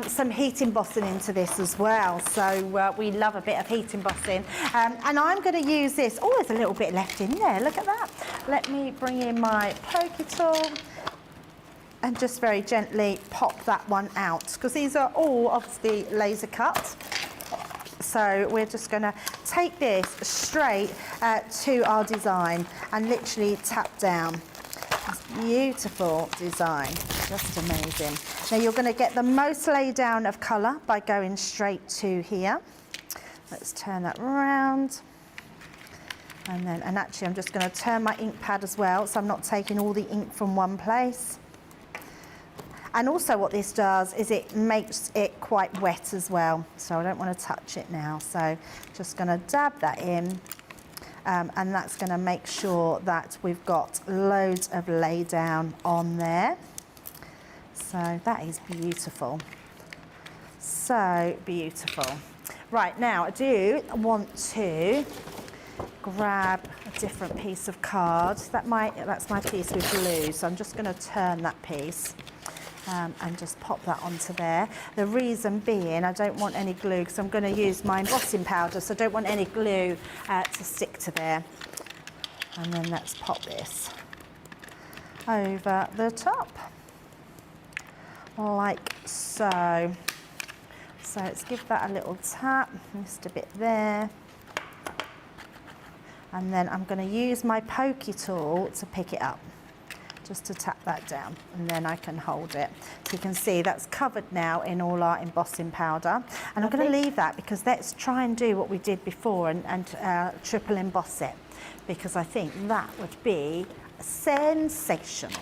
some heat embossing into this as well. So we love a bit of heat embossing. And I'm going to use this. Oh, there's a little bit left in there. Look at that. Let me bring in my pokey tool and just very gently pop that one out, because these are all obviously laser cut. So we're just going to take this straight to our design and literally tap down. This beautiful design, just amazing. Now you're going to get the most lay down of colour by going straight to here. Let's turn that around. And actually I'm just going to turn my ink pad as well, so I'm not taking all the ink from one place. And also what this does is it makes it quite wet as well, so I don't want to touch it now. So just going to dab that in, and that's going to make sure that we've got loads of lay down on there. So that is beautiful. So beautiful. Right, now I do want to grab a different piece of card. That's my piece with glue, so I'm just going to turn that piece and just pop that onto there. The reason being, I don't want any glue because I'm going to use my embossing powder, so I don't want any glue to stick to there. And then let's pop this over the top, like so. So let's give that a little tap, just a bit there. And then I'm going to use my pokey tool to pick it up, just to tap that down, and then I can hold it. So you can see that's covered now in all our embossing powder. And I'm going to leave that because let's try and do what we did before and triple emboss it, because I think that would be sensational.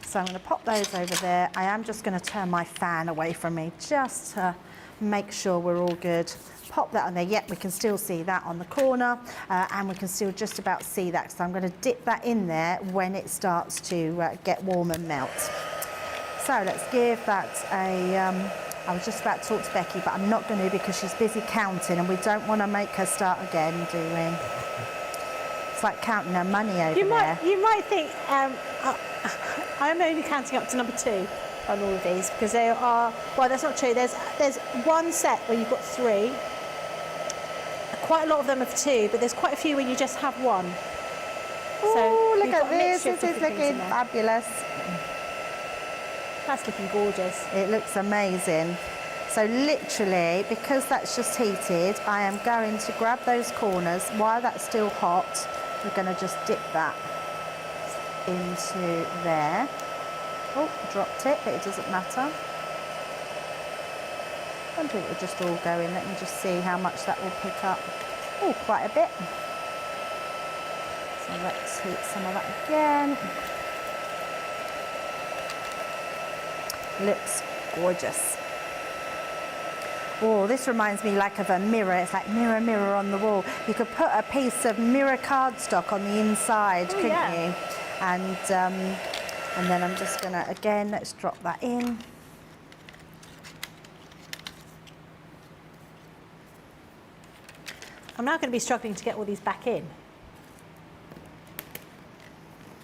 So I'm going to pop those over there. I am just going to turn my fan away from me just to make sure we're all good. Pop that on there. Yep, we can still see that on the corner, and we can still just about see that. So I'm going to dip that in there when it starts to get warm and melt. So let's give that a... I was just about to talk to Becky, but I'm not going to because she's busy counting, and we don't want to make her start again, do we? It's like counting her money over there. You might think I'm only counting up to number 2 on all of these, because they are, well, that's not true. There's one set where you've got 3. Quite a lot of them have 2, but there's quite a few where you just have 1. Oh, look at this. This is looking fabulous. That's looking gorgeous. It looks amazing. So literally, because that's just heated, I am going to grab those corners. While that's still hot, we're going to just dip that into there. Oh, dropped it, but it doesn't matter. wonder if it'll just all go in. Let me just see how much that will pick up. Oh, quite a bit. So let's heat some of that again. Looks gorgeous. Oh, this reminds me like of a mirror. It's like mirror, mirror on the wall. You could put a piece of mirror cardstock on the inside, couldn't you? And then I'm just gonna, again, let's drop that in. I'm now going to be struggling to get all these back in.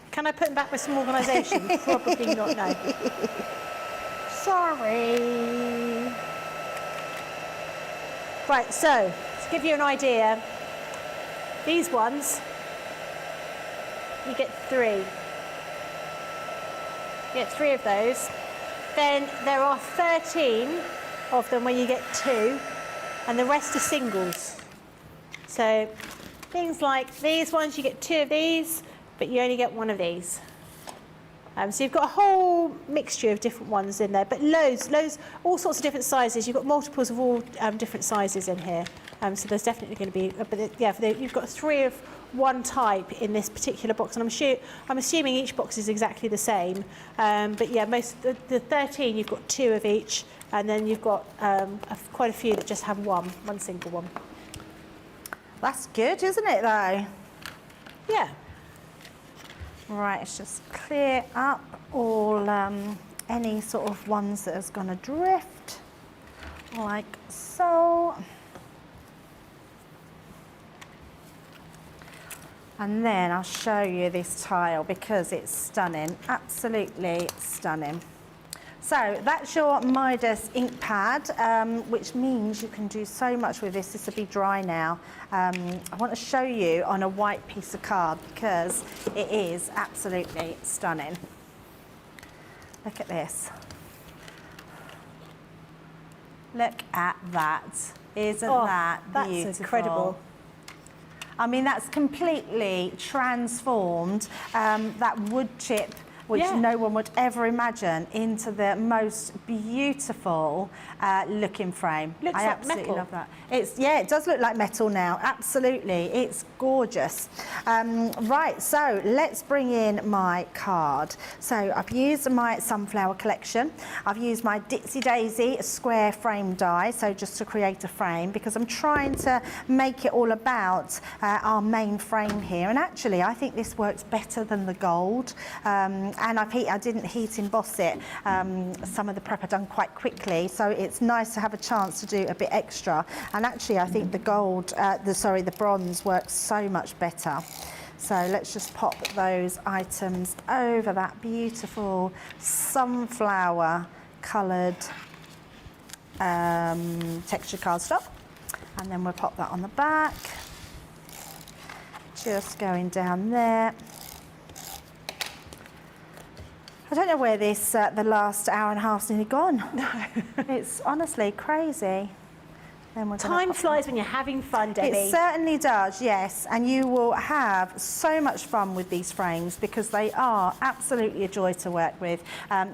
Can I put them back with some organisation? Probably not, no. Sorry. Right, so to give you an idea, these ones, you get 3. You get 3 of those. Then there are 13 of them where you get 2, and the rest are singles. So things like these ones, you get 2 of these, but you only get 1 of these. So you've got a whole mixture of different ones in there, but loads, all sorts of different sizes. You've got multiples of all different sizes in here. So there's definitely going to be, you've got 3 of one type in this particular box, and I'm assuming each box is exactly the same. But yeah, the 13, you've got 2 of each, and then you've got quite a few that just have one single one. That's good, isn't it, though? Yeah. Right, let's just clear up all any sort of ones that is going to drift, like so. And then I'll show you this tile because it's stunning, absolutely stunning. So that's your Midas ink pad, which means you can do so much with this. This will be dry now. I want to show you on a white piece of card because it is absolutely stunning. Look at this. Look at that. Isn't that beautiful? That's incredible. I mean, that's completely transformed that wood chip, which no one would ever imagine, into the most beautiful looking frame. Looks I like absolutely metal. love that. It does look like metal now, absolutely. It's gorgeous. Right, so let's bring in my card. So I've used my sunflower collection. I've used my Ditsy Daisy square frame die, so just to create a frame, because I'm trying to make it all about our main frame here. And actually, I think this works better than the gold. And I didn't heat emboss it. Some of the prep I've done quite quickly, so it's nice to have a chance to do a bit extra. And actually, I think the gold, the bronze works so much better. So let's just pop those items over that beautiful sunflower coloured texture cardstock, and then we'll pop that on the back. Just going down there. I don't know where this, the last hour and a half's nearly gone. No. It's honestly crazy. Then Time flies when you're having fun, Debbie. It certainly does, yes. And you will have so much fun with these frames because they are absolutely a joy to work with.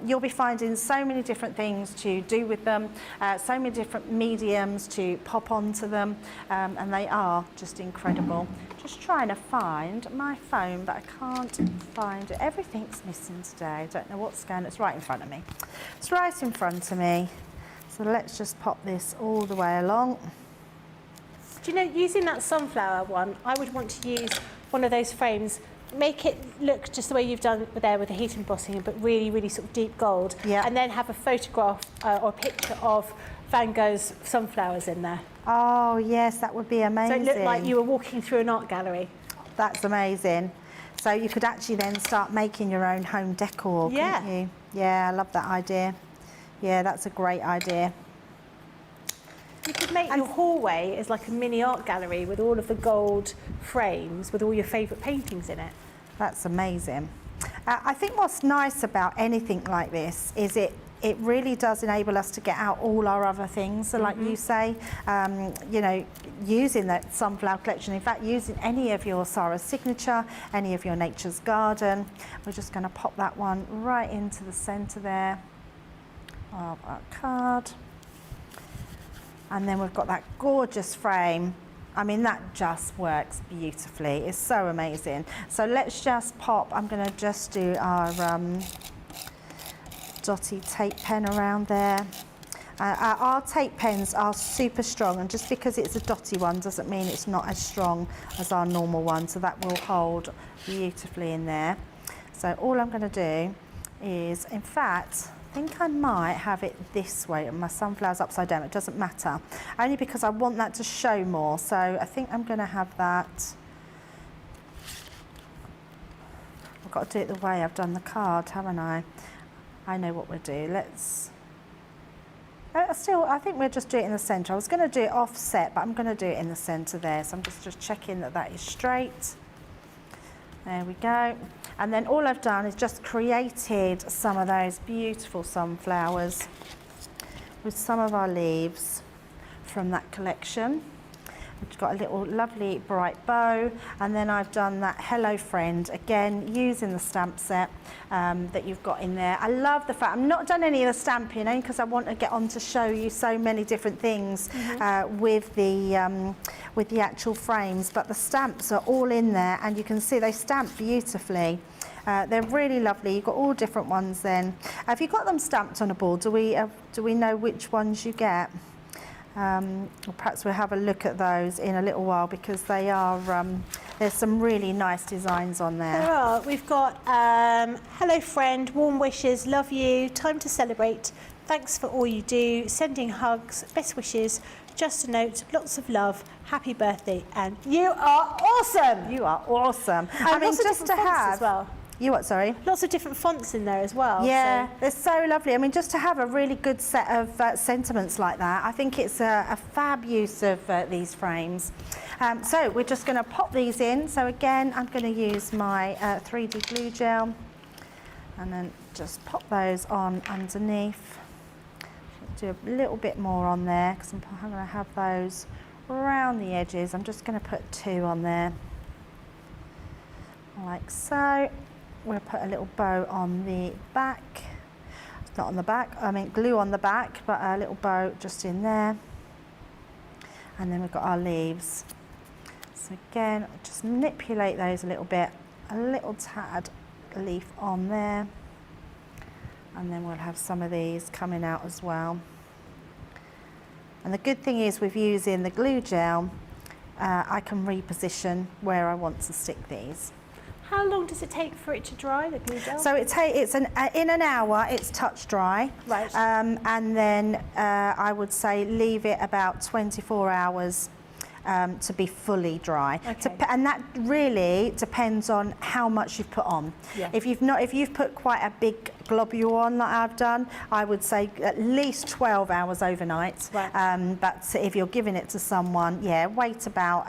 You'll be finding so many different things to do with them, so many different mediums to pop onto them, and they are just incredible. Just trying to find my phone, but I can't find it. Everything's missing today. I don't know what's going on. It's right in front of me. It's right in front of me. So let's just pop this all the way along. Do you know, using that sunflower one, I would want to use one of those frames, make it look just the way you've done there with the heat embossing, but really, really sort of deep gold. Yeah. And then have a photograph or a picture of Van Gogh's sunflowers in there. Oh, yes, that would be amazing. So it looked like you were walking through an art gallery. That's amazing. So you could actually then start making your own home decor, couldn't you? Yeah, I love that idea. Yeah, that's a great idea. You could make your hallway as like a mini art gallery with all of the gold frames with all your favourite paintings in it. That's amazing. I think what's nice about anything like this is it really does enable us to get out all our other things. So like you say, you know, using that sunflower collection, in fact, using any of your Sarah's Signature, any of your Nature's Garden. We're just going to pop that one right into the centre there of our card. And then we've got that gorgeous frame. I mean, that just works beautifully. It's so amazing. So let's just pop, I'm gonna just do our dotty tape pen around there. Our tape pens are super strong, and just because it's a dotty one doesn't mean it's not as strong as our normal one, so that will hold beautifully in there. So all I'm going to do is, in fact, I think I might have it this way, and my sunflower's upside down, it doesn't matter, only because I want that to show more. So I think I'm going to have that. I've got to do it the way I've done the card, haven't I? I know what we'll do. Let's... I think we'll just do it in the centre. I was going to do it offset, but I'm going to do it in the centre there. So I'm just checking that that is straight. There we go. And then all I've done is just created some of those beautiful sunflowers with some of our leaves from that collection. We've got a little lovely bright bow, and then I've done that Hello Friend, again using the stamp set that you've got in there. I love the fact I've not done any of the stamping, only because I want to get on to show you so many different things with the actual frames, but the stamps are all in there, and you can see they stamp beautifully. They're really lovely. You've got all different ones then. Have you got them stamped on a board? Do we know which ones you get? Or perhaps we'll have a look at those in a little while, because they are, there's some really nice designs on there. There are. We've got Hello Friend, Warm Wishes, Love You, Time to Celebrate, Thanks for All You Do, Sending Hugs, Best Wishes, Just a Note, Lots of Love, Happy Birthday, and You Are Awesome! You are awesome. I mean, just to have... as well. You what, sorry? Lots of different fonts in there as well. Yeah, so. they're so lovely. I mean, just to have a really good set of sentiments like that, I think it's a fab use of these frames. So we're just going to pop these in. So again, I'm going to use my 3D glue gel, and then just pop those on underneath. Do a little bit more on there, because I'm going to have those around the edges. I'm just going to put 2 on there, like so. We'll put a little bow on the back. It's not on the back, I mean glue on the back, but a little bow just in there. And then we've got our leaves. So again, just manipulate those a little bit. A little tad leaf on there. And then we'll have some of these coming out as well. And the good thing is with using the glue gel, I can reposition where I want to stick these. How long does it take for it to dry, the glue gel? So it's in an hour, it's touch dry. Right. And then I would say leave it about 24 hours to be fully dry. Okay. And that really depends on how much you've put on. Yeah. If you've put quite a big globule on that I've done, I would say at least 12 hours overnight. Right. But if you're giving it to someone, yeah, wait about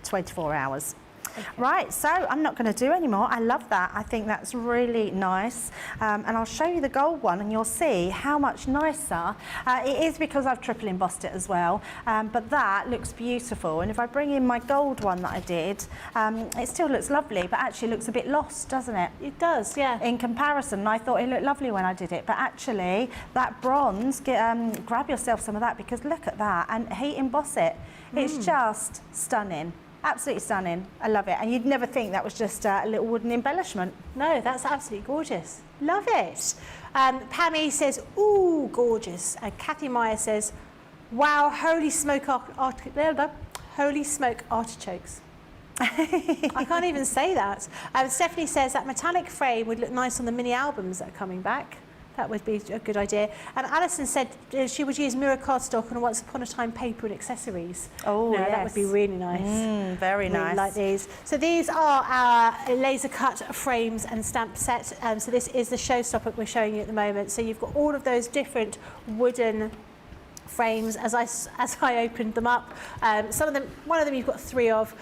24 hours. Okay. Right, so I'm not going to do any more. I love that. I think that's really nice. And I'll show you the gold one, and you'll see how much nicer. It is because I've triple embossed it as well, but that looks beautiful. And if I bring in my gold one that I did, it still looks lovely, but actually looks a bit lost, doesn't it? It does, yeah. In comparison, I thought it looked lovely when I did it, but actually that bronze, grab yourself some of that, because look at that, and heat emboss it. It's just stunning. Absolutely stunning. I love it. And you'd never think that was just a little wooden embellishment. No, that's absolutely gorgeous. Love it. Pammy says, ooh, gorgeous. And Kathy Meyer says, wow, holy smoke artichokes. I can't even say that. Stephanie says that metallic frame would look nice on the mini albums that are coming back. That would be a good idea. And Alison said she would use mirror cardstock on Once Upon a Time paper and accessories. Oh, yes. That would be really nice. Very nice. Really like these. So these are our laser cut frames and stamp set. So this is the Showstopper we're showing you at the moment. So you've got all of those different wooden frames as I opened them up. Some of them, one of them you've got 3 of.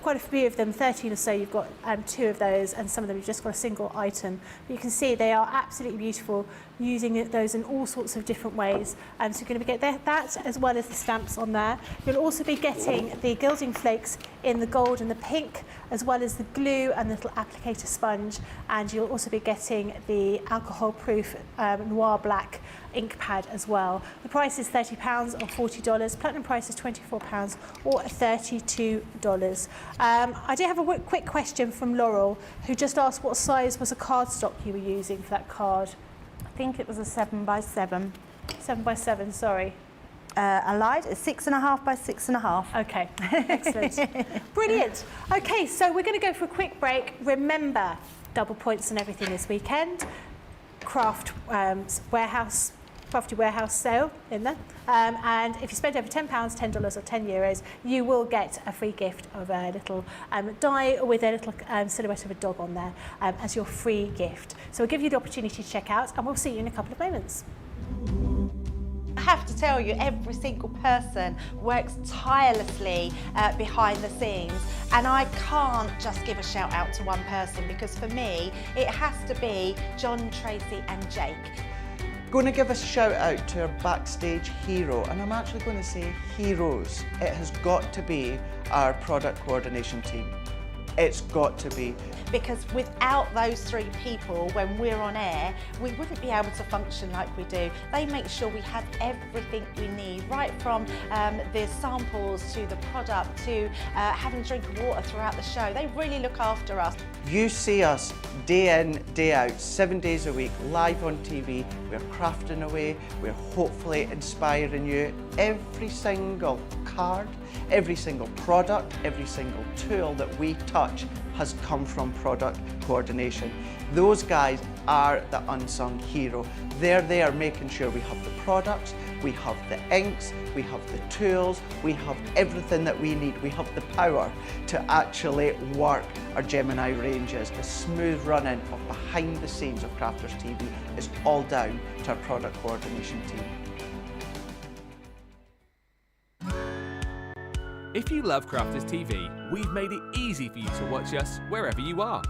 Quite a few of them, 13 or so, you've got 2 of those, and some of them you've just got a single item. But you can see they are absolutely beautiful, using those in all sorts of different ways. So you're going to get that as well as the stamps on there. You'll also be getting the gilding flakes in the gold and the pink, as well as the glue and the little applicator sponge, and you'll also be getting the alcohol-proof noir black ink pad as well. The price is £30 or $40. Platinum price is £24 or $32. I do have a quick question from Laurel, who just asked what size was the cardstock you were using for that card. I think it was a 7x7. 7x7, sorry. I lied, it's 6.5 by 6.5. Okay, excellent. Brilliant. Okay, so we're going to go for a quick break. Remember, double points and everything this weekend. Crafty warehouse sale in there. And if you spend over £10, $10 or €10, you will get a free gift of a little die with a little silhouette of a dog on there as your free gift. So we'll give you the opportunity to check out, and we'll see you in a couple of moments. I have to tell you, every single person works tirelessly behind the scenes, and I can't just give a shout out to one person, because for me it has to be John, Tracy and Jake. Going to give a shout out to our backstage hero, and I'm actually going to say heroes. It has got to be our product coordination team. It's got to be. Because without those three people, when we're on air, we wouldn't be able to function like we do. They make sure we have everything we need, right from the samples to the product to having a drink of water throughout the show. They really look after us. You see us day in, day out, 7 days a week, live on TV. We're crafting away, we're hopefully inspiring you. Every single card, every single product, every single tool that we touch has come from product coordination. Those guys are the unsung hero. They're there making sure we have the products, we have the inks, we have the tools, we have everything that we need. We have the power to actually work our Gemini ranges. The smooth running of behind the scenes of Crafters TV is all down to our product coordination team. If you love Crafters TV, we've made it easy for you to watch us wherever you are.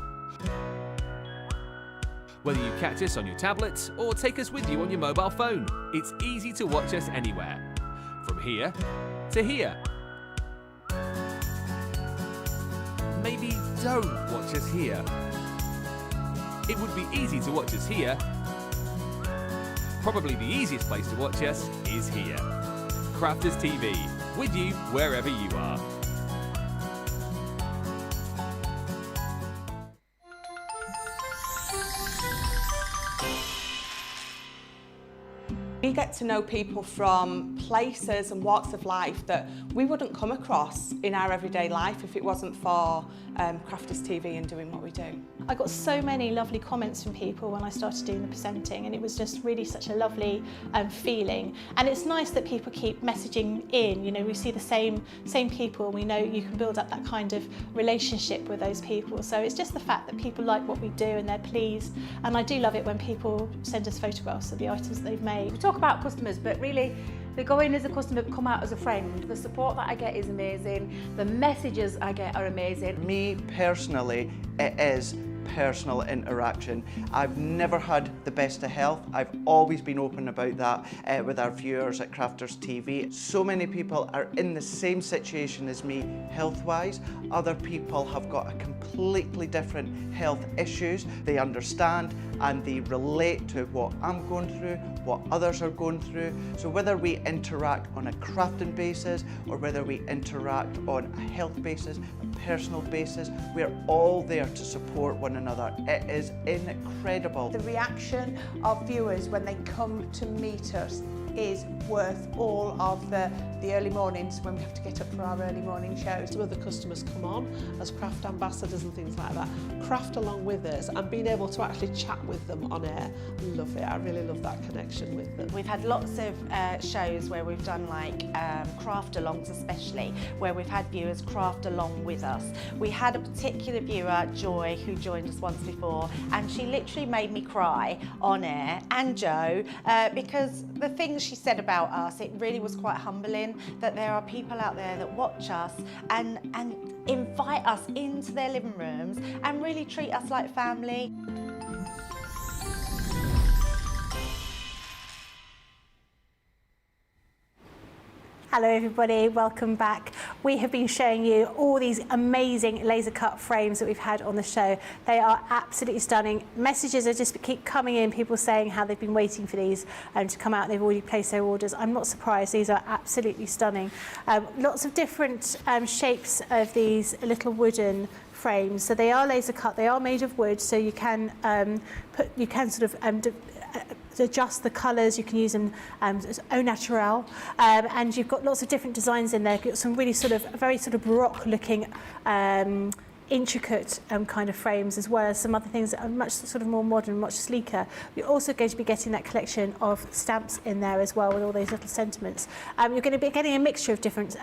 Whether you catch us on your tablets or take us with you on your mobile phone, it's easy to watch us anywhere. From here to here. Maybe don't watch us here. It would be easy to watch us here. Probably the easiest place to watch us is here. Crafters TV, with you wherever you are. We get to know people from places and walks of life that we wouldn't come across in our everyday life if it wasn't for Crafters TV and doing what we do. I got so many lovely comments from people when I started doing the presenting, and it was just really such a lovely feeling. And it's nice that people keep messaging in. You know, we see the same people. We know you can build up that kind of relationship with those people. So it's just the fact that people like what we do and they're pleased. And I do love it when people send us photographs of the items that they've made. We talk about customers, but really they go in as a customer, come out as a friend. The support that I get is amazing. The messages I get are amazing. Me personally, it is personal interaction. I've never had the best of health. I've always been open about that with our viewers at Crafters TV. So many people are in the same situation as me health-wise. Other people have got a completely different health issues. They understand and they relate to what I'm going through, what others are going through. So whether we interact on a crafting basis or whether we interact on a health basis, a personal basis, we're all there to support one another. It is incredible. The reaction of viewers when they come to meet us is worth all of the early mornings when we have to get up for our early morning shows. Some of the customers come on as craft ambassadors and things like that, craft along with us, and being able to actually chat with them on air. I love it. I really love that connection with them. We've had lots of shows where we've done like craft alongs, especially where we've had viewers craft along with us. We had a particular viewer, Joy, who joined us once before, and she literally made me cry on air, and Joe, because the things she said about us, it really was quite humbling that there are people out there that watch us and invite us into their living rooms and really treat us like family. Hello everybody, welcome back. we have been showing you all these amazing laser cut frames that we've had on the show. They are absolutely stunning. Messages are just keep coming in, people saying how they've been waiting for these to come out and they've already placed their orders. I'm not surprised, these are absolutely stunning. Lots of different shapes of these little wooden frames. So they are laser cut, they are made of wood, so you can adjust the colours, you can use them as au naturel, and you've got lots of different designs in there. You've got some really very baroque looking intricate kind of frames, as well as some other things that are much more modern, much sleeker. You're also going to be getting that collection of stamps in there as well, with all those little sentiments. You're going to be getting a mixture of different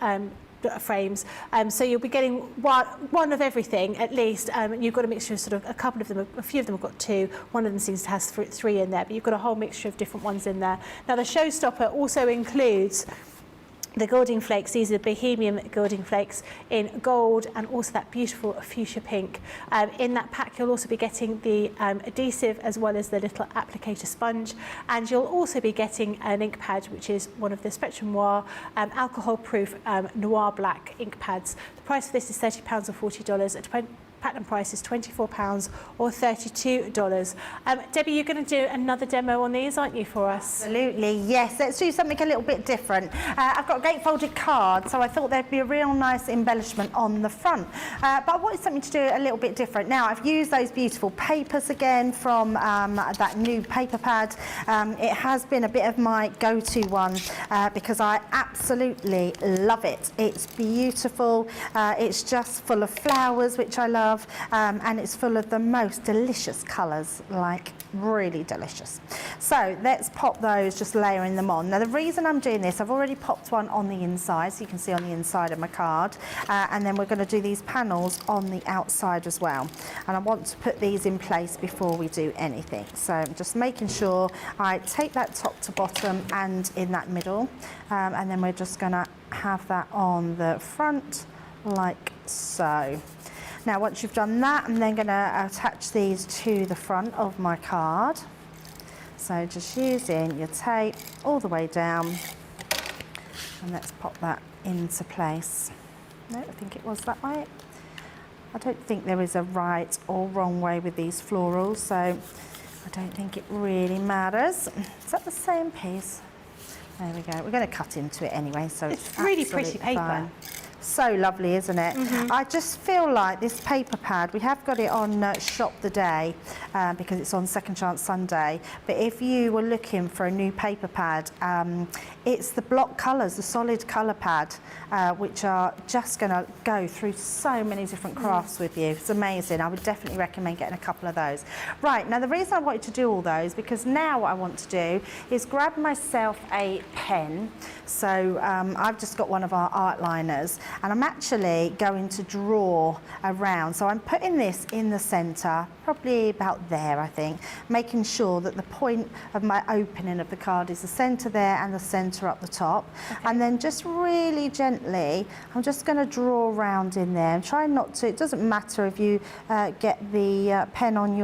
frames, so you'll be getting one of everything at least. You've got a mixture of a couple of them, a few of them have got two, one of them seems to have three in there, but you've got a whole mixture of different ones in there. Now the Showstopper also includes the gilding flakes. These are Bohemian gilding flakes in gold and also that beautiful fuchsia pink. In that pack you'll also be getting the adhesive as well as the little applicator sponge, and you'll also be getting an ink pad, which is one of the Spectrum Noir alcohol proof noir black ink pads. The price for this is £30 or $40. Platinum price is £24 or $32. Debbie, you're going to do another demo on these, aren't you, for us? Absolutely, yes. Let's do something a little bit different. I've got a gatefolded card, so I thought there'd be a real nice embellishment on the front. But I wanted something to do a little bit different. Now, I've used those beautiful papers again from that new paper pad. It has been a bit of my go-to one because I absolutely love it. It's beautiful. It's just full of flowers, which I love. And it's full of the most delicious colours, like really delicious. So let's pop those, just layering them on. Now the reason I'm doing this, I've already popped one on the inside, so you can see on the inside of my card, and then we're going to do these panels on the outside as well. And I want to put these in place before we do anything. So I'm just making sure I take that top to bottom and in that middle, and then we're just going to have that on the front like so. Now once you've done that, I'm then going to attach these to the front of my card. So just using your tape all the way down, and let's pop that into place. No, I think it was that way. I don't think there is a right or wrong way with these florals, so I don't think it really matters. Is that the same piece? There we go. We're going to cut into it anyway, so it's really pretty paper. Fine. So lovely, isn't it? I just feel like this paper pad, we have got it on Shop the Day because it's on Second Chance Sunday, but if you were looking for a new paper pad, it's the block colours, the solid colour pad, which are just going to go through so many different crafts with you. It's amazing. I would definitely recommend getting a couple of those. Right, now the reason I wanted to do all those, because now what I want to do is grab myself a pen. So I've just got one of our art liners, and I'm actually going to draw around. So I'm putting this in the centre, probably about there, I think, making sure that the point of my opening of the card is the centre there and the centre up the top. Okay. And then just really gently, I'm just going to draw around in there and try not to, it doesn't matter if you get the pen on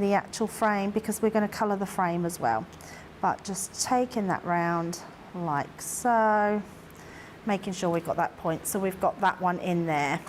the actual frame, because we're going to colour the frame as well. But just taking that round like so, making sure we've got that point. So we've got that one in there.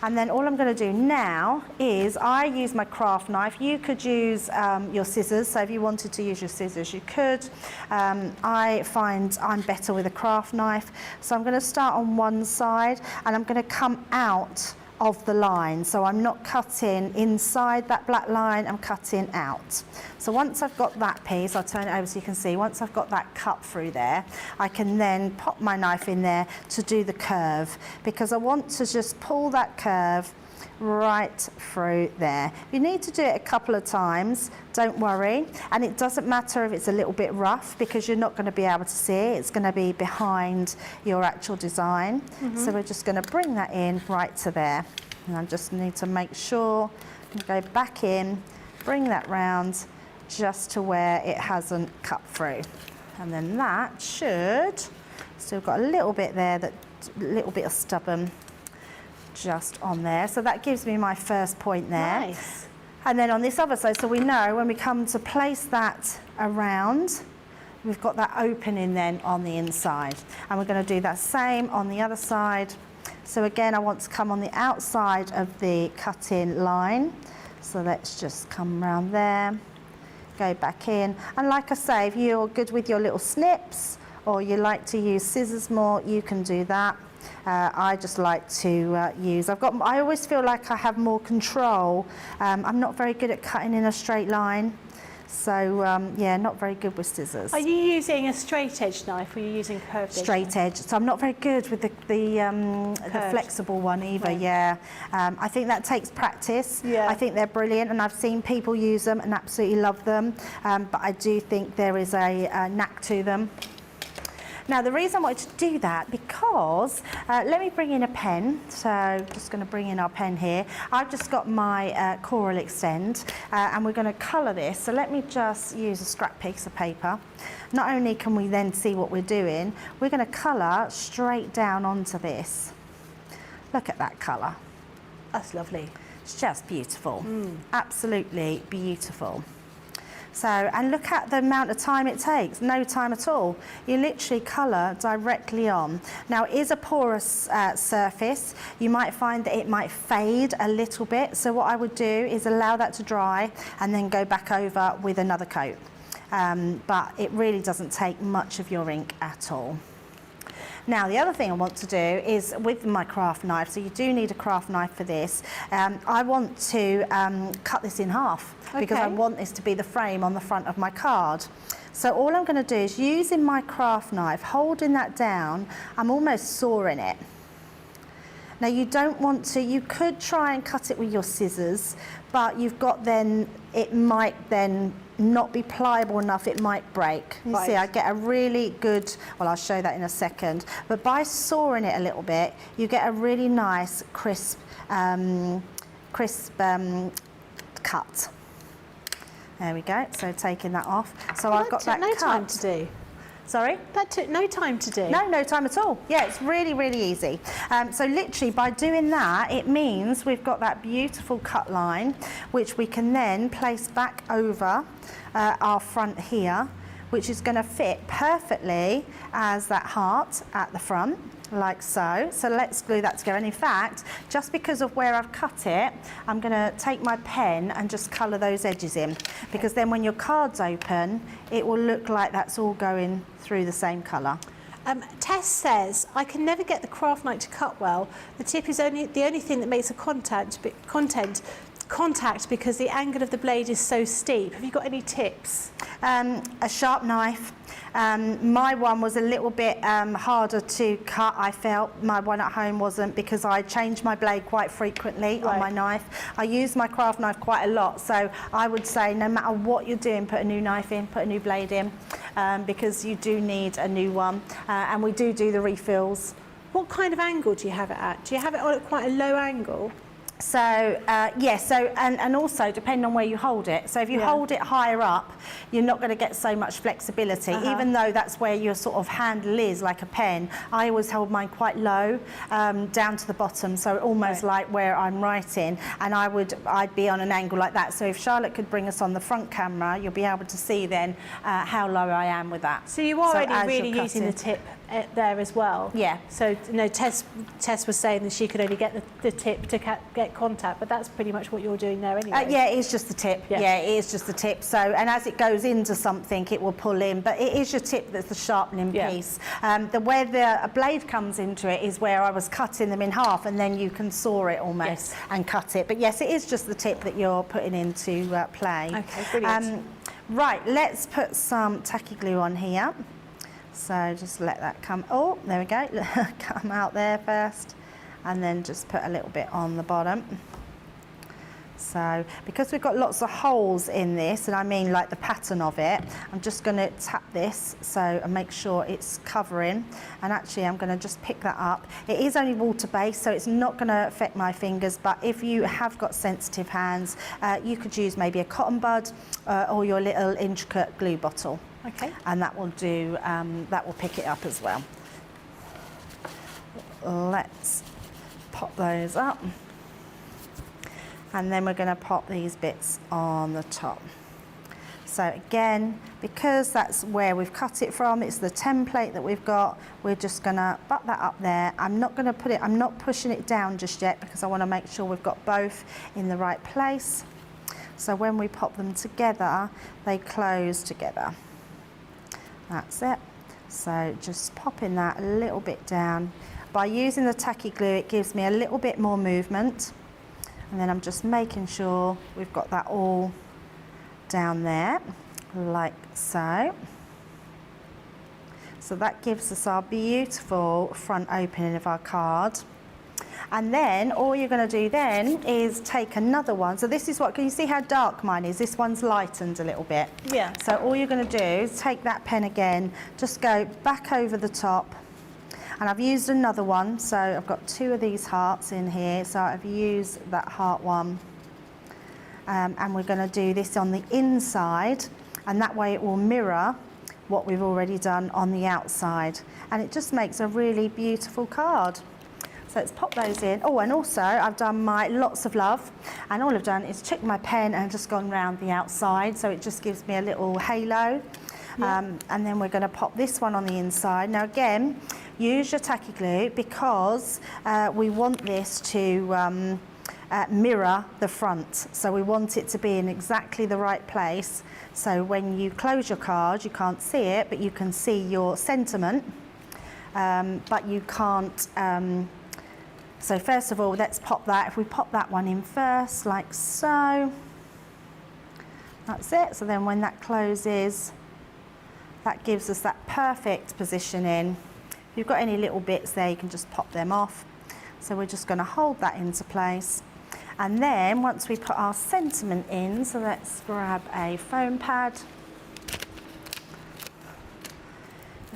And then all I'm going to do now is I use my craft knife. You could use your scissors. So if you wanted to use your scissors, you could. I find I'm better with a craft knife. So I'm going to start on one side and I'm going to come out of the line. So I'm not cutting inside that black line, I'm cutting out. So once I've got that piece, I'll turn it over so you can see, once I've got that cut through there, I can then pop my knife in there to do the curve, because I want to just pull that curve right through there. You need to do it a couple of times, don't worry, and it doesn't matter if it's a little bit rough, because you're not going to be able to see it. It's going to be behind your actual design. So we're just going to bring that in right to there, and I just need to make sure go back in, bring that round just to where it hasn't cut through, and then that should still got a little bit there, that little bit of stubborn just on there. So that gives me my first point there. Nice. And then on this other side, so we know when we come to place that around, we've got that opening then on the inside. And we're going to do that same on the other side. So again, I want to come on the outside of the cut-in line. So let's just come around there, go back in. And like I say, if you're good with your little snips or you like to use scissors more, you can do that. I just like to use, I always feel like I have more control. I'm not very good at cutting in a straight line. So yeah, not very good with scissors. Are you using a straight edge knife or are you using curved edge? Straight edge. So I'm not very good with the flexible one either. Right. Yeah, I think that takes practice. Yeah. I think they're brilliant, and I've seen people use them and absolutely love them. But I do think there is a knack to them. Now, the reason I wanted to do that, because, let me bring in a pen. So, just going to bring in our pen here. I've just got my Coral Extend, and we're going to colour this. So let me just use a scrap piece of paper. Not only can we then see what we're doing, we're going to colour straight down onto this. Look at that colour. That's lovely. It's just beautiful. Absolutely beautiful. So, and look at the amount of time it takes, no time at all. You literally colour directly on. Now, it is a porous surface. You might find that it might fade a little bit. So what I would do is allow that to dry and then go back over with another coat. But it really doesn't take much of your ink at all. Now, the other thing I want to do is with my craft knife, so you do need a craft knife for this, I want to cut this in half because I want this to be the frame on the front of my card. So all I'm going to do is using my craft knife, holding that down, I'm almost sawing it. Now, you don't want to, you could try and cut it with your scissors, but you've got then, it might then not be pliable enough, it might break. You see, I get a really good, well, I'll show that in a second, but by sawing it a little bit, you get a really nice, crisp cut. There we go, so taking that off. So I've got that no cut. Time to do. Sorry? That took no time to do. No time at all. Yeah, it's really, really easy. So literally by doing that, it means we've got that beautiful cut line, which we can then place back over our front here, which is going to fit perfectly as that heart at the front, like so. So let's glue that together. And in fact, just because of where I've cut it, I'm going to take my pen and just colour those edges in, because then when your card's open, it will look like that's all going through the same colour. Tess says, I can never get the craft knife to cut well. The tip is the only thing that makes a contact because the angle of the blade is so steep. Have you got any tips? A sharp knife. My one was a little bit harder to cut, I felt. My one at home wasn't, because I changed my blade quite frequently on my knife. I use my craft knife quite a lot, so I would say no matter what you're doing, put a new knife in, put a new blade in, because you do need a new one. And we do the refills. What kind of angle do you have it at? Do you have it on at quite a low angle? So yeah, so and also depending on where you hold it. So if you hold it higher up, you're not going to get so much flexibility, even though that's where your sort of handle is, like a pen. I always hold mine quite low, down to the bottom, so almost like where I'm writing, and I'd be on an angle like that. So if Charlotte could bring us on the front camera, you'll be able to see then how low I am with that. So you are already really using the tip there as well. Yeah. So Tess was saying that she could only get the tip to get contact, but that's pretty much what you're doing there anyway. Yeah, it is just the tip. Yeah, it is just the tip. So, and as it goes into something, it will pull in, but it is your tip that's the sharpening piece. Where the blade comes into it is where I was cutting them in half, and then you can saw it almost and cut it. But yes, it is just the tip that you're putting into play. Okay, brilliant. Right, let's put some tacky glue on here. So just let that come, oh, there we go, come out there first, and then just put a little bit on the bottom. So because we've got lots of holes in this, and I mean like the pattern of it, I'm just going to tap this and make sure it's covering, and actually I'm going to just pick that up. It is only water based, so it's not going to affect my fingers, but if you have got sensitive hands, you could use maybe a cotton bud or your little intricate glue bottle. Okay. And that will do, that will pick it up as well. Let's pop those up. And then we're going to pop these bits on the top. So again, because that's where we've cut it from, it's the template that we've got, we're just gonna butt that up there. I'm not pushing it down just yet because I wanna make sure we've got both in the right place. So when we pop them together, they close together. That's it. So just popping that a little bit down. By using the tacky glue, it gives me a little bit more movement. And then I'm just making sure we've got that all down there, like so. So that gives us our beautiful front opening of our card. And then all you're going to do then is take another one. So this is what, can you see how dark mine is? This one's lightened a little bit. Yeah. So all you're going to do is take that pen again, just go back over the top. And I've used another one, so I've got 2 of these hearts in here. So I've used that heart one. And we're going to do this on the inside, and that way it will mirror what we've already done on the outside. And it just makes a really beautiful card. So let's pop those in. Oh, and also I've done my lots of love, and all I've done is took my pen and just gone round the outside, so it just gives me a little halo. Yeah. And then we're going to pop this one on the inside. Now again, use your tacky glue because we want this to mirror the front. So we want it to be in exactly the right place. So when you close your card, you can't see it, but you can see your sentiment, but you can't. So first of all, let's pop that. If we pop that one in first, like so, that's it. So then when that closes, that gives us that perfect positioning. If you've got any little bits there, you can just pop them off. So we're just going to hold that into place. And then once we put our sentiment in, so let's grab a foam pad.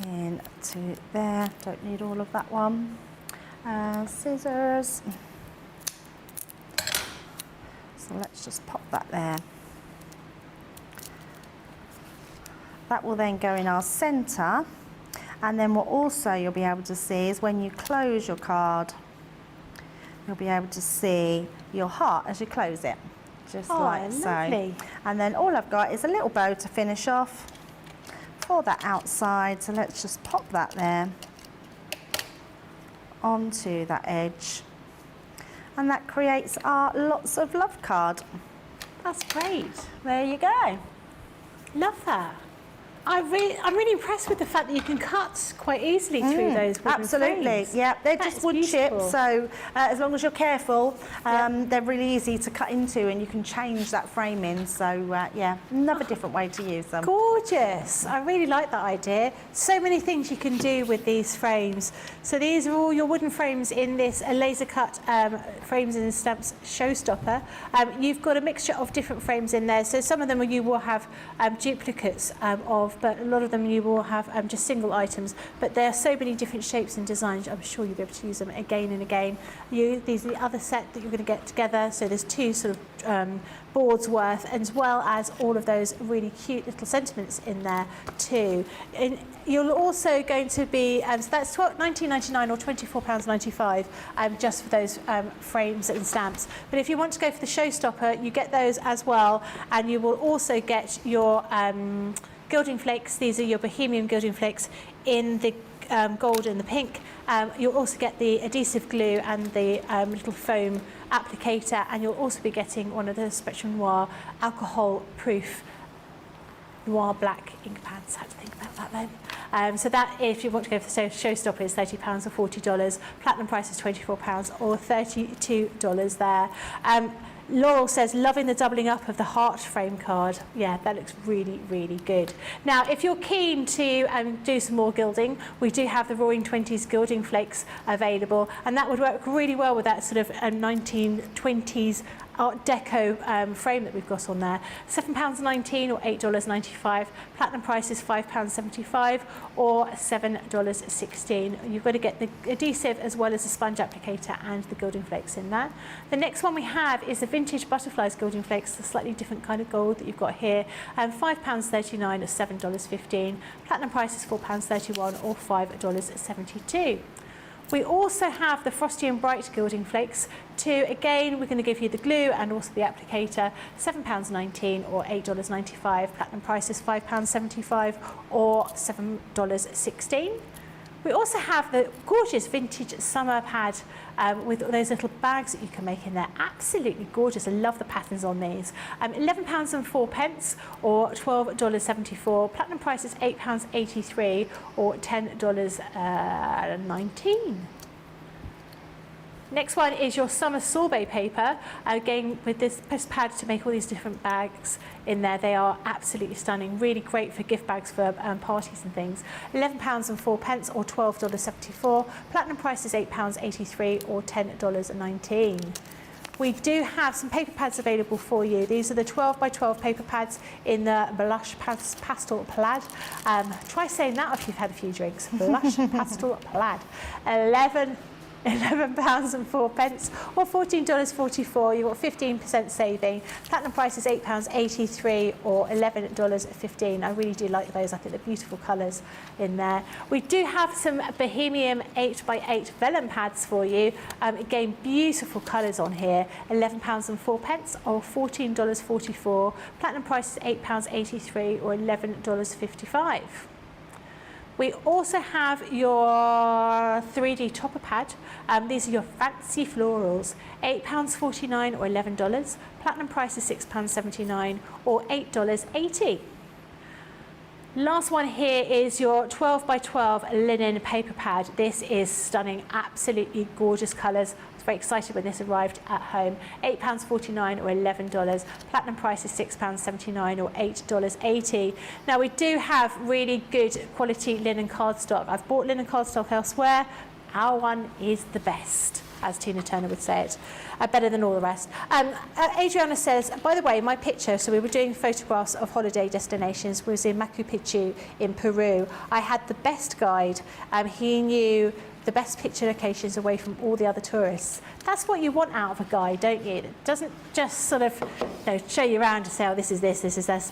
Into there, don't need all of that one. Scissors. So let's just pop that there. That will then go in our centre. And then what also you'll be able to see is when you close your card, you'll be able to see your heart as you close it, just like lovely. so. And then all I've got is a little bow to finish off for that outside. So let's just pop that there onto that edge. And that creates our lots of love card. That's great. There you go. Love that. I'm really impressed with the fact that you can cut quite easily through those wooden absolutely frames. Yeah, they're That's just wood beautiful. chips, so as long as you're careful, they're really easy to cut into, and you can change that frame in. So yeah, another different way to use them. Gorgeous. I really like that idea. So many things you can do with these frames. So these are all your wooden frames in this laser cut frames and stamps Showstopper. You've got a mixture of different frames in there. So some of them you will have duplicates of, but a lot of them you will have just single items. But there are so many different shapes and designs. I'm sure you'll be able to use them again and again. These are the other set that you're going to get together. So there's 2 sort of boards worth, as well as all of those really cute little sentiments in there too. And you're also going to be, so that's £19.99 or £24.95 just for those frames and stamps. But if you want to go for the Showstopper, you get those as well, and you will also get your gilding flakes. These are your Bohemian gilding flakes in the gold and the pink. You'll also get the adhesive glue and the little foam applicator, and you'll also be getting one of the Spectrum Noir alcohol proof noir black ink pads. I had to think about that then. So that, if you want to go for the Showstopper, is £30 or $40. Platinum price is £24 or $32 there. Laurel says, loving the doubling up of the heart frame card. Yeah, that looks really, really good. Now, if you're keen to do some more gilding, we do have the Roaring 20s gilding flakes available, and that would work really well with that sort of 1920s Art Deco frame that we've got on there. £7.19 or $8.95. Platinum price is £5.75 or $7.16. You've got to get the adhesive as well as the sponge applicator and the gilding flakes in that. The next one we have is the Vintage Butterflies gilding flakes, the slightly different kind of gold that you've got here. £5.39 or $7.15. Platinum price is £4.31 or $5.72. We also have the Frosty and Bright gilding flakes. Again, we're going to give you the glue and also the applicator, £7.19 or $8.95. Platinum price is £5.75 or $7.16. We also have the gorgeous vintage summer pad with those little bags that you can make in there. Absolutely gorgeous. I love the patterns on these. £11.04 or $12.74. Platinum price is £8.83 or $10.19. Next one is your summer sorbet paper. Again, with this pad to make all these different bags in there. They are absolutely stunning. Really great for gift bags for parties and things. £11.04 or $12.74. Platinum price is £8.83 or $10.19. We do have some paper pads available for you. These are the 12 by 12 paper pads in the Blush Pastel Plaid. Try saying that if you've had a few drinks. Blush Pastel Plaid. £11.04 or $14.44. You've got 15% saving. Platinum price is £8.83 or $11.15. I really do like those. I think they're beautiful colours in there. We do have some Bohemian 8x8 vellum pads for you. Again, beautiful colours on here. £11.04 or $14.44. Platinum price is £8.83 or $11.55. We also have your 3D topper pad. These are your fancy florals. £8.49 or $11. Platinum price is £6.79 or $8.80. Last one here is your 12 by 12 linen paper pad. This is stunning, absolutely gorgeous colours. I was very excited when this arrived at home. £8.49 or $11. Platinum price is £6.79 or $8.80. Now we do have really good quality linen cardstock. I've bought linen cardstock elsewhere. Our one is the best, as Tina Turner would say it, better than all the rest. Adriana says, by the way, my picture, so we were doing photographs of holiday destinations, was in Machu Picchu in Peru. I had the best guide. He knew the best picture locations away from all the other tourists. That's what you want out of a guide, don't you? It doesn't just sort of show you around and say, oh, this is this, this is this.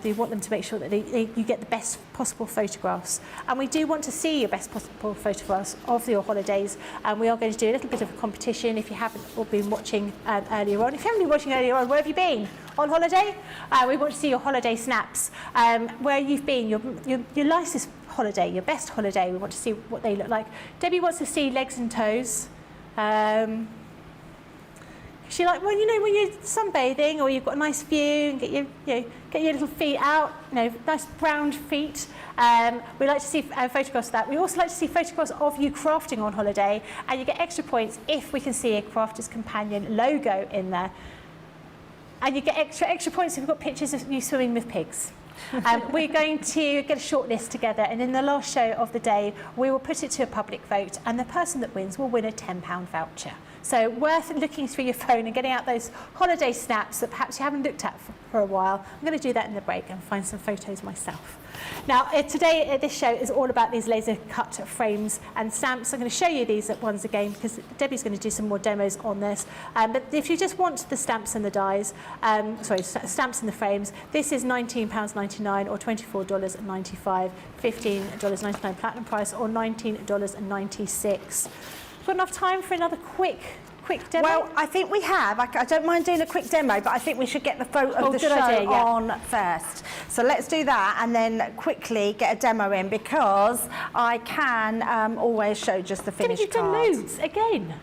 You want them to make sure that you get the best possible photographs. And we do want to see your best possible photographs of your holidays. And we are going to do a little bit of a competition if you haven't all been watching earlier on. If you haven't been watching earlier on, where have you been? On holiday? We want to see your holiday snaps. Where you've been, your nicest holiday, your best holiday. We want to see what they look like. Debbie wants to see legs and toes. She like, well, when you're sunbathing or you've got a nice view and get your little feet out, nice brown feet. We like to see photographs of that. We also like to see photographs of you crafting on holiday, and you get extra points if we can see a Crafter's Companion logo in there. And you get extra points if we've got pictures of you swimming with pigs. We're going to get a short list together, and in the last show of the day we will put it to a public vote, and the person that wins will win a £10 voucher. So worth looking through your phone and getting out those holiday snaps that perhaps you haven't looked at for a while. I'm going to do that in the break and find some photos myself. Now today this show is all about these laser cut frames and stamps. I'm going to show you these ones again because Debbie's going to do some more demos on this. But if you just want the stamps and the dies, stamps and the frames, this is £19.99 or $24.95, $15.99 platinum price or $19.96. Got enough time for another quick demo? Well, I think we have. I don't mind doing a quick demo, but I think we should get the photo of the show on first. So let's do that and then quickly get a demo in, because I can always show just the finished card. You've done loads again.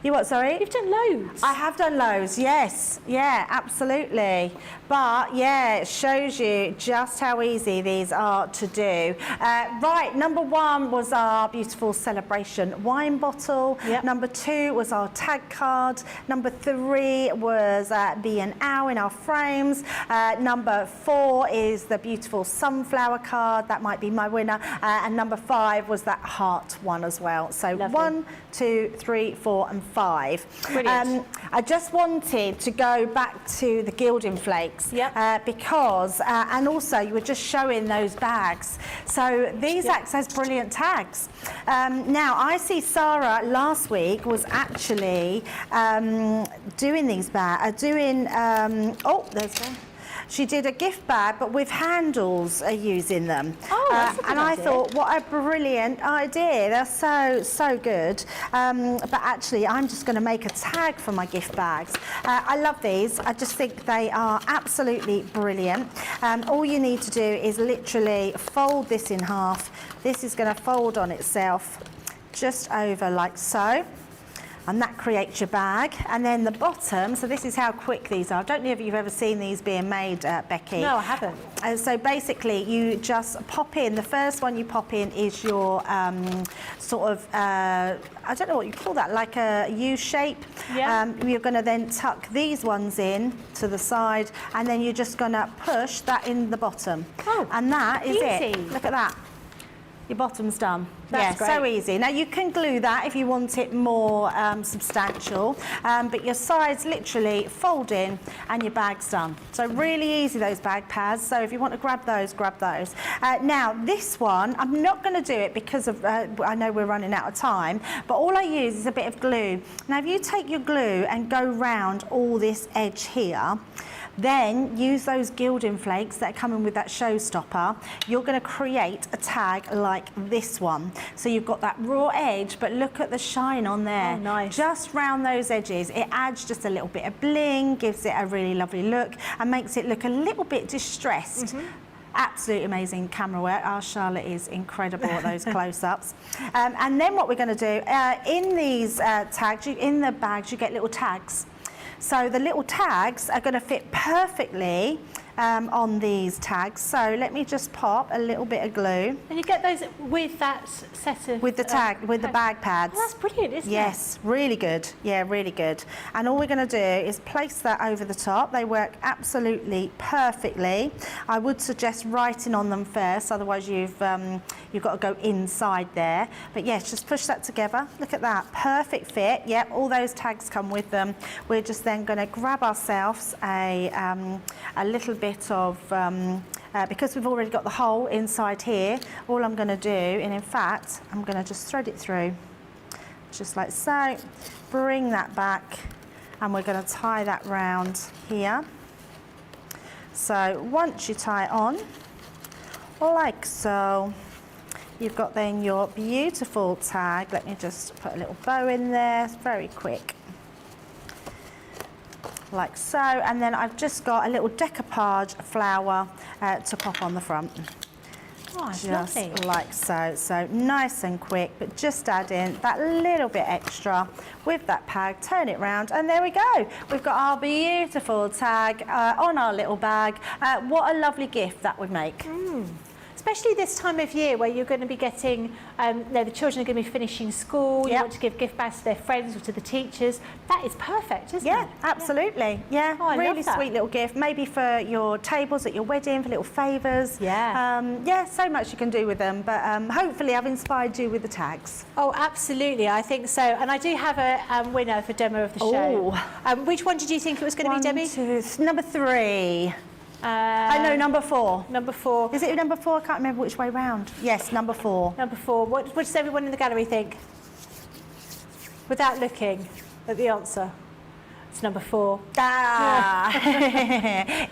You what, sorry? You've done loads. I have done loads, yes. Yeah, absolutely. But yeah, it shows you just how easy these are to do. Right, number one was our beautiful celebration wine bottle. Yep. Number two was our tag card. Number three was the and ow in our frames. Number four is the beautiful sunflower card. That might be my winner. And number five was that heart one as well. So lovely. 1, 2, 3, 4 and 5. Brilliant. I just wanted to go back to the gilding flakes, because, and also you were just showing those bags. So these act as brilliant tags. Now I see Sarah last week was actually doing these bags, she did a gift bag, but with handles using them. Oh, that's a good and idea. I thought, what a brilliant idea. They're so good. But actually, I'm just going to make a tag for my gift bags. I love these. I just think they are absolutely brilliant. All you need to do is literally fold this in half. This is going to fold on itself just over like so. And that creates your bag. And then the bottom, so this is how quick these are. I don't know if you've ever seen these being made, Becky. No, I haven't. And so basically you just pop in, the first one you pop in is your sort of, I don't know what you call that, like a U shape. Yeah. You're going to then tuck these ones in to the side, and then you're just going to push that in the bottom. Oh, and that is easy. it. Look at that. Your bottom's done. That's yeah, so great. easy. Now you can glue that if you want it more substantial, but your sides literally fold in and your bag's done. So really easy, those bag pads. So if you want to grab those, grab those. Now this one, I'm not going to do it because of, I know we're running out of time, but all I use is a bit of glue. Now if you take your glue and go round all this edge here, then use those gilding flakes that are coming with that Showstopper. You're going to create a tag like this one. So you've got that raw edge, but look at the shine on there. Oh, nice. Just round those edges. It adds just a little bit of bling, gives it a really lovely look, and makes it look a little bit distressed. Absolutely amazing camera work. Our Charlotte is incredible at those close-ups. And then what we're going to do, in these tags, in the bags, you get little tags. So the little tags are going to fit perfectly on these tags. So let me just pop a little bit of glue. And you get those with that set of... With the tag, with the bag pads. Oh, that's brilliant, isn't it? Yes, really good. Yeah, really good. And all we're going to do is place that over the top. They work absolutely perfectly. I would suggest writing on them first, otherwise you've got to go inside there. But yes, just push that together. Look at that, perfect fit. Yep, all those tags come with them. We're just then going to grab ourselves a little bit of, because we've already got the hole inside here, all I'm going to do, and in fact, I'm going to just thread it through, just like so, bring that back, and we're going to tie that round here. So once you tie it on, like so, you've got then your beautiful tag. Let me just put a little bow in there, it's very quick. Like so, and then I've just got a little decoupage flower to pop on the front. Oh, it's just lovely. like so. So nice and quick, but just add in that little bit extra with that pad, turn it round, and there we go. We've got our beautiful tag on our little bag. What a lovely gift that would make. Especially this time of year where you're going to be getting, the children are going to be finishing school, you want to give gift bags to their friends or to the teachers. That is perfect, isn't it? Yeah, absolutely. Yeah, Oh, I really love that. sweet little gift. Maybe for your tables at your wedding, for little favours. Yeah. Yeah, so much you can do with them. But hopefully I've inspired you with the tags. Oh, absolutely, I think so. And I do have a winner for demo of the show. Which one did you think it was going to be, Debbie? Number 3. I know, number 4. Number 4. Is it number 4? I can't remember which way round. Yes, number 4. Number 4. What does everyone in the gallery think? Without looking at the answer. It's number 4.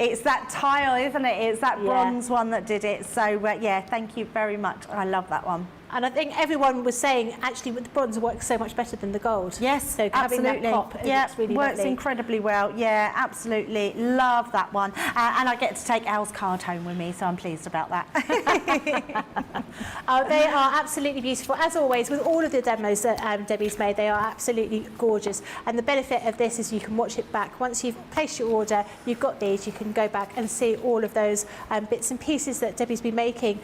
It's that tile, isn't it? It's that bronze one that did it. So, yeah, thank you very much. I love that one. And I think everyone was saying, actually, the bronze works so much better than the gold. Yes, so having absolutely. that pop, it looks really works lovely. incredibly well. Yeah, absolutely. Love that one. And I get to take Al's card home with me, so I'm pleased about that. They are absolutely beautiful. As always, with all of the demos that Debbie's made, they are absolutely gorgeous. And the benefit of this is you can watch it back. Once you've placed your order, you've got these, you can go back and see all of those bits and pieces that Debbie's been making.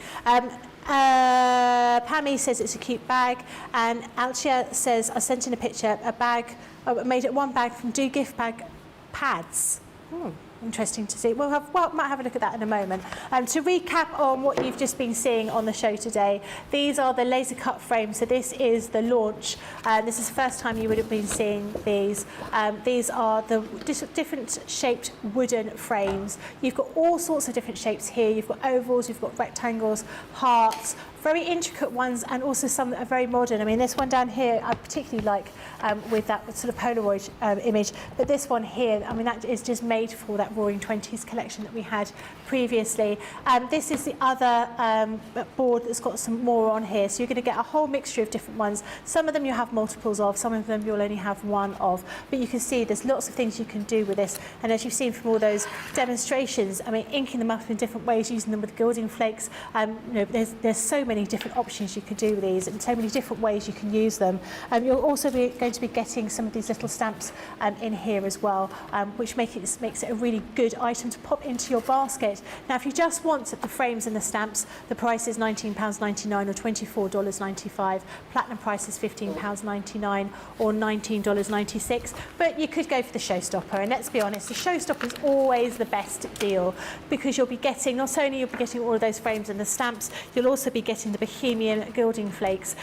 Pammy says it's a cute bag, and Alcia says, I sent in a picture, a bag, made it one bag from Do Gift Bag pads. Interesting to see. Might have a look at that in a moment. To recap on what you've just been seeing on the show today, these are the laser cut frames. So this is the launch. This is the first time you would have been seeing these. These are the different shaped wooden frames. You've got all sorts of different shapes here. You've got ovals, you've got rectangles, hearts, very intricate ones and also some that are very modern. I mean, this one down here I particularly like with that sort of Polaroid image, but this one here, I mean, that is just made for that Roaring Twenties collection that we had previously. This is the other board that's got some more on here, so you're going to get a whole mixture of different ones. Some of them you have multiples of, some of them you'll only have one of, but you can see there's lots of things you can do with this, and as you've seen from all those demonstrations, I mean, inking them up in different ways, using them with gilding flakes, you know, there's so many different options you can do with these and so many different ways you can use them. You'll also be going to be getting some of these little stamps in here as well, which makes it a really good item to pop into your basket. Now, if you just want the frames and the stamps, the price is £19.99 or $24.95. Platinum price is £15.99 or $19.96. But you could go for the Showstopper, and let's be honest, the Showstopper is always the best deal because you'll be getting, not only you'll be getting all of those frames and the stamps, you'll also be getting the Bohemian gilding flakes.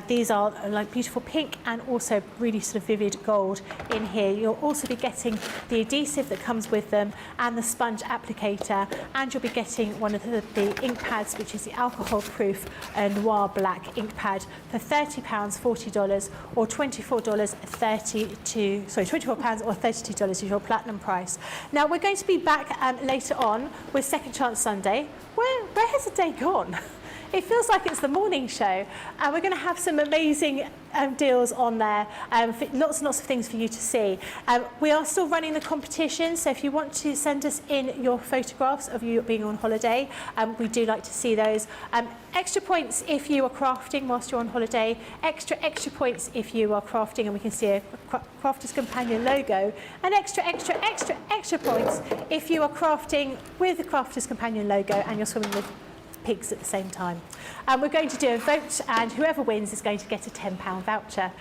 These are like beautiful pink and also really sort of vivid gold in here. You'll also be getting the adhesive that comes with them and the sponge applicator, and you'll be getting one of the ink pads, which is the alcohol proof noir black ink pad for £30, $40 or £24 or $32 is your platinum price. Now we're going to be back later on with Second Chance Sunday. Where has the day gone? It feels like it's the morning show, and we're going to have some amazing deals on there, lots and lots of things for you to see. We are still running the competition, so if you want to send us in your photographs of you being on holiday, we do like to see those. Extra points if you are crafting whilst you're on holiday, extra points if you are crafting and we can see a Crafter's Companion logo, and extra points if you are crafting with the Crafter's Companion logo and you're swimming with pigs at the same time. We're going to do a vote, and whoever wins is going to get a £10 voucher.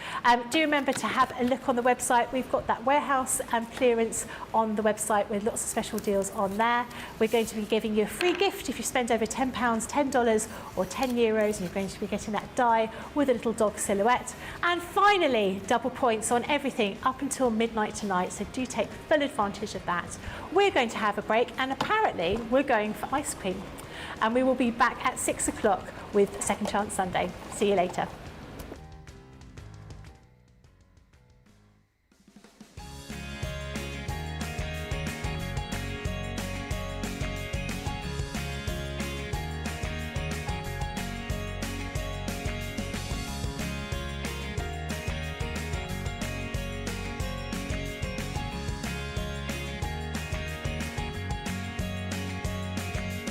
Do remember to have a look on the website. We've got that warehouse clearance on the website with lots of special deals on there. We're going to be giving you a free gift if you spend over £10, $10 or €10, and you're going to be getting that die with a little dog silhouette. And finally, double points on everything up until midnight tonight, so do take full advantage of that. We're going to have a break, and apparently we're going for ice cream. And we will be back at 6 o'clock with Second Chance Sunday. See you later.